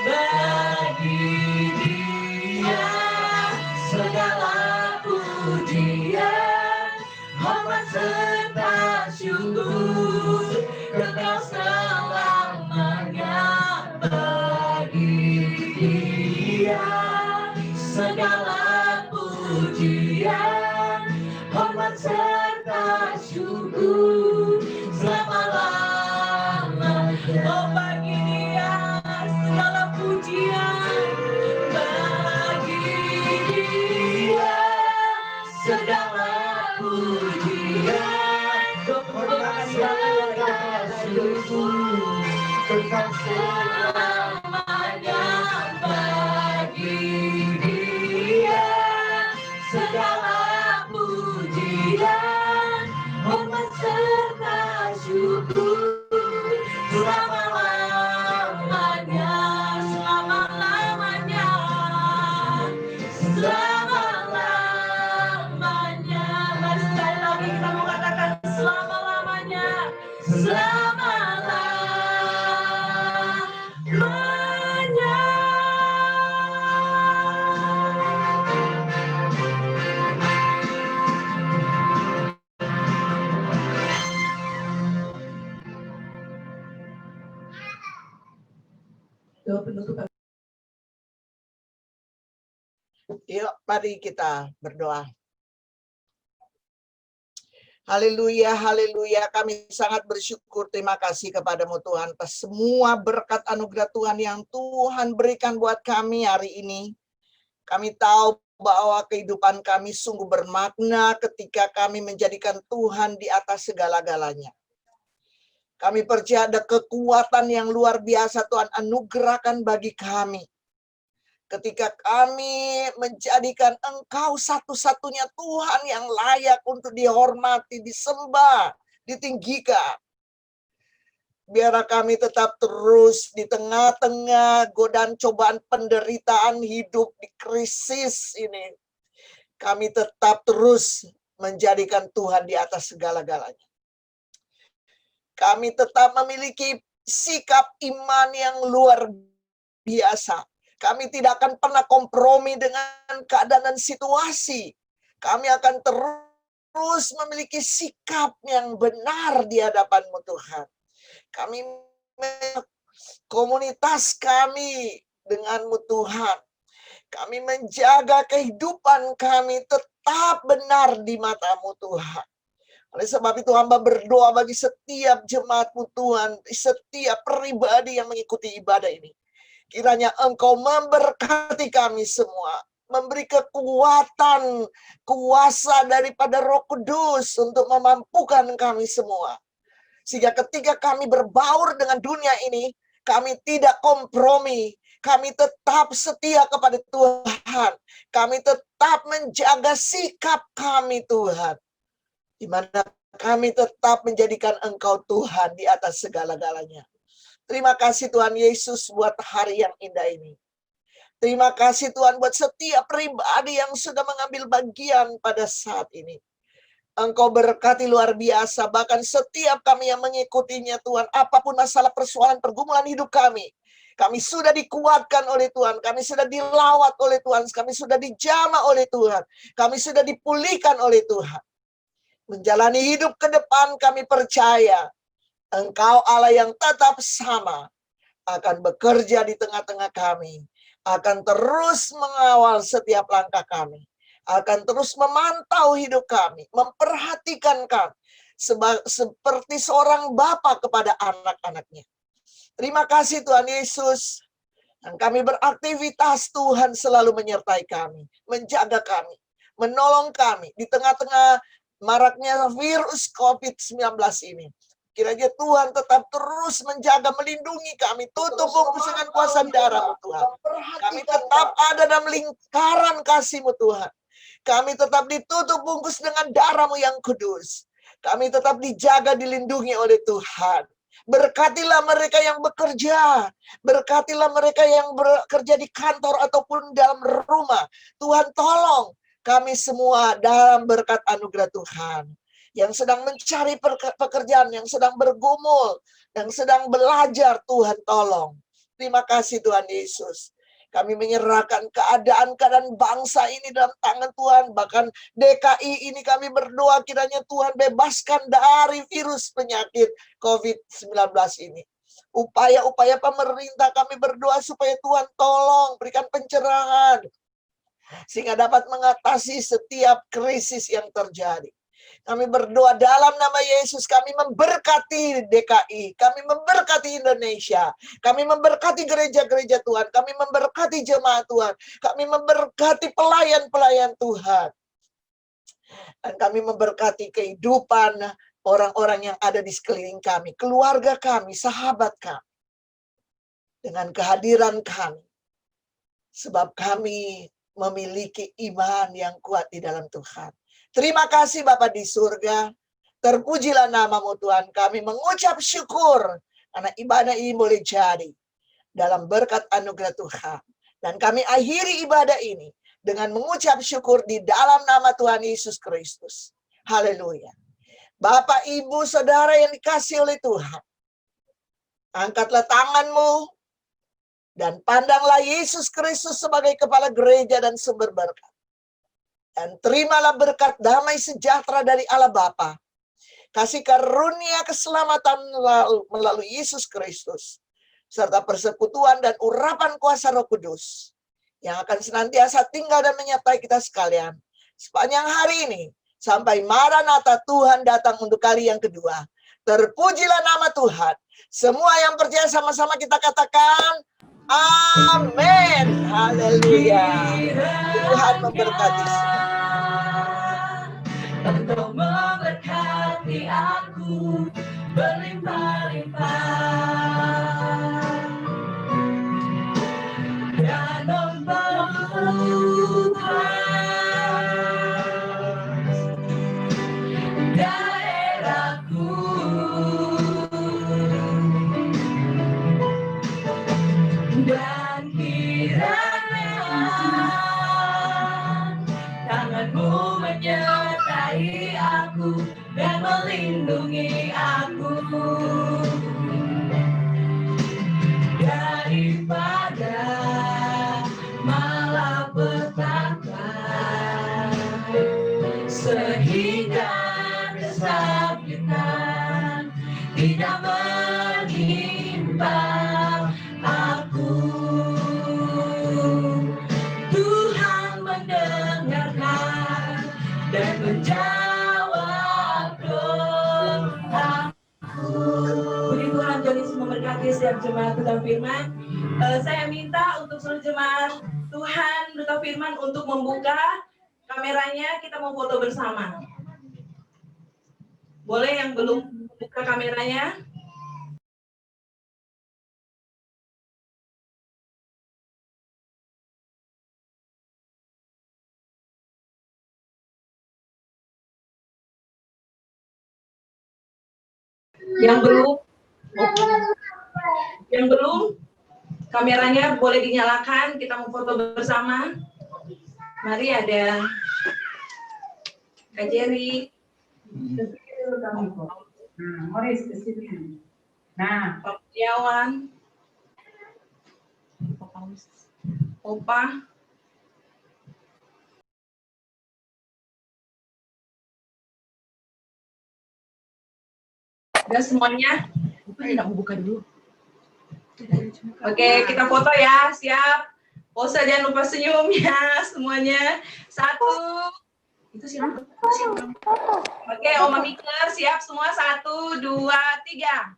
Bagi Dia segala pujian, hormat serta syukur, kekal selamanya. Bagi Dia segala pujian, hormat serta syukur selama-lamanya. Oh, bagi Dia segala pujian, bagi Dia segala pujian, hormat serta syukur, kekal selamanya. Bagi Dia segala pujian, hormat serta syukur selama-lamanya, selama-lamanya, selama-lamanya. Mari sekali lagi kita mengatakan selama-lamanya, selama-lamanya. Doa penutup. Yuk, mari kita berdoa. Haleluya, haleluya. Kami sangat bersyukur, terima kasih kepadamu Tuhan atas semua berkat anugerah Tuhan yang Tuhan berikan buat kami hari ini. Kami tahu bahwa kehidupan kami sungguh bermakna ketika kami menjadikan Tuhan di atas segala-galanya. Kami percaya ada kekuatan yang luar biasa Tuhan anugerahkan bagi kami. Ketika kami menjadikan Engkau satu-satunya Tuhan yang layak untuk dihormati, disembah, ditinggikan. Biarlah kami tetap terus di tengah-tengah godaan cobaan penderitaan hidup di krisis ini. Kami tetap terus menjadikan Tuhan di atas segala-galanya. Kami tetap memiliki sikap iman yang luar biasa. Kami tidak akan pernah kompromi dengan keadaan dan situasi. Kami akan terus memiliki sikap yang benar di hadapan-Mu Tuhan. Kami komunitas kami dengan-Mu Tuhan. Kami menjaga kehidupan kami tetap benar di mata-Mu Tuhan. Oleh sebab itu hamba berdoa bagi setiap jemaat-Mu Tuhan, setiap pribadi yang mengikuti ibadah ini. Kiranya Engkau memberkati kami semua, memberi kekuatan, kuasa daripada Roh Kudus untuk memampukan kami semua. Sehingga ketika kami berbaur dengan dunia ini, kami tidak kompromi, kami tetap setia kepada Tuhan, kami tetap menjaga sikap kami Tuhan, di mana kami tetap menjadikan Engkau Tuhan di atas segala-galanya. Terima kasih Tuhan Yesus buat hari yang indah ini. Terima kasih Tuhan buat setiap pribadi yang sudah mengambil bagian pada saat ini. Engkau berkati luar biasa, bahkan setiap kami yang mengikutinya Tuhan, apapun masalah persoalan pergumulan hidup kami sudah dikuatkan oleh Tuhan, kami sudah dilawat oleh Tuhan, kami sudah dijamah oleh Tuhan, kami sudah dipulihkan oleh Tuhan. Menjalani hidup ke depan kami percaya Engkau Allah yang tetap sama akan bekerja di tengah-tengah kami, akan terus mengawal setiap langkah kami, akan terus memantau hidup kami, memperhatikan kami seperti seorang bapa kepada anak-anaknya. Terima kasih Tuhan Yesus. Dan kami beraktivitas, Tuhan selalu menyertai kami, menjaga kami, menolong kami di tengah-tengah maraknya virus COVID-19 ini. Kiranya Tuhan tetap terus menjaga, melindungi kami. Tutup bungkus dengan kuasa darah-Mu Tuhan. Kami tetap ada dalam lingkaran kasih-Mu Tuhan. Kami tetap ditutup bungkus dengan darah-Mu yang kudus. Kami tetap dijaga, dilindungi oleh Tuhan. Berkatilah mereka yang bekerja. Berkatilah mereka yang bekerja di kantor ataupun dalam rumah. Tuhan tolong kami semua dalam berkat anugerah Tuhan. Yang sedang mencari pekerjaan, yang sedang bergumul, yang sedang belajar, Tuhan tolong. Terima kasih Tuhan Yesus. Kami menyerahkan keadaan bangsa ini dalam tangan Tuhan. Bahkan DKI ini kami berdoa kiranya Tuhan bebaskan dari virus penyakit COVID-19 ini. Upaya-upaya pemerintah kami berdoa supaya Tuhan tolong berikan pencerahan, sehingga dapat mengatasi setiap krisis yang terjadi. Kami berdoa dalam nama Yesus, kami memberkati DKI, kami memberkati Indonesia, kami memberkati gereja-gereja Tuhan, kami memberkati jemaat Tuhan, kami memberkati pelayan-pelayan Tuhan. Dan kami memberkati kehidupan orang-orang yang ada di sekeliling kami, keluarga kami, sahabat kami, dengan kehadiran kami. Sebab kami memiliki iman yang kuat di dalam Tuhan. Terima kasih Bapa di surga. Terpujilah nama-Mu Tuhan. Kami mengucap syukur karena ibadah ini boleh jadi dalam berkat anugerah Tuhan. Dan kami akhiri ibadah ini dengan mengucap syukur di dalam nama Tuhan Yesus Kristus. Haleluya. Bapak, Ibu, Saudara yang dikasihi oleh Tuhan, angkatlah tangan-Mu dan pandanglah Yesus Kristus sebagai kepala gereja dan sumber berkat. Dan terimalah berkat damai sejahtera dari Allah Bapa, kasih karunia keselamatan melalui Yesus Kristus, serta persekutuan dan urapan kuasa Roh Kudus yang akan senantiasa tinggal dan menyertai kita sekalian sepanjang hari ini sampai Maranatha Tuhan datang untuk kali yang kedua. Terpujilah nama Tuhan. Semua yang percaya sama-sama kita katakan amin. Haleluya. Tuhan memberkati semua. Engkau memberkati aku berlimpah-limpah dan memperluas daerahku, dan kiranya tangan-Mu menyertai aku dan melindungi aku daripada malapetaka, sehingga kesakitan tidak menimpa aku. Tuhan mendengarkan dan menjawab doa. memberkati setiap jemaat Duta Firman. Saya minta untuk seluruh jemaat Tuhan Duta Firman untuk membuka kameranya, kita mau foto bersama. Boleh yang belum buka kameranya? Yang belum, kameranya boleh dinyalakan, kita mau foto bersama. Mari, ada Kak Jerry. Morris ke sini. Nah, Pak Setiawan, Opa. Udah semuanya? Tidak mau buka dulu. Oke, kita foto ya, siap. Pose jangan lupa senyum ya semuanya. 1. Itu siapa? Oke, Oma Miker siap semua. 1, 2, 3.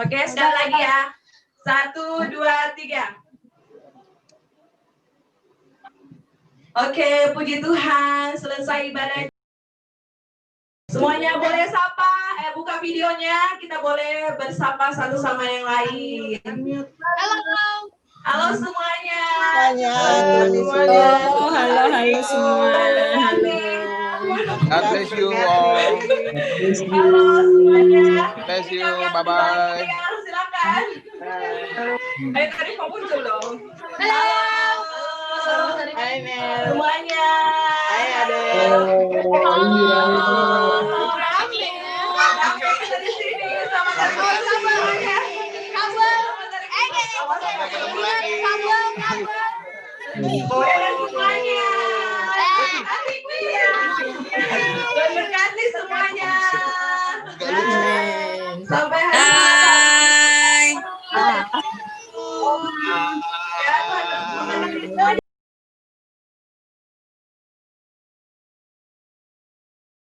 Oke, sekali lagi ya. 1, 2, 3. Oke, puji Tuhan, selesai ibadah. Semuanya boleh sapa, buka videonya, kita boleh bersapa satu sama yang lain. Halo semuanya. Halo semua. God bless you all. Halo semuanya. Bless you. Bye bye. Silakan. Ayo tadi mau muncul dong. Halo. Hai Mel. Semuanya. Hai Ade. Berkati semuanya. Sampai hari ini.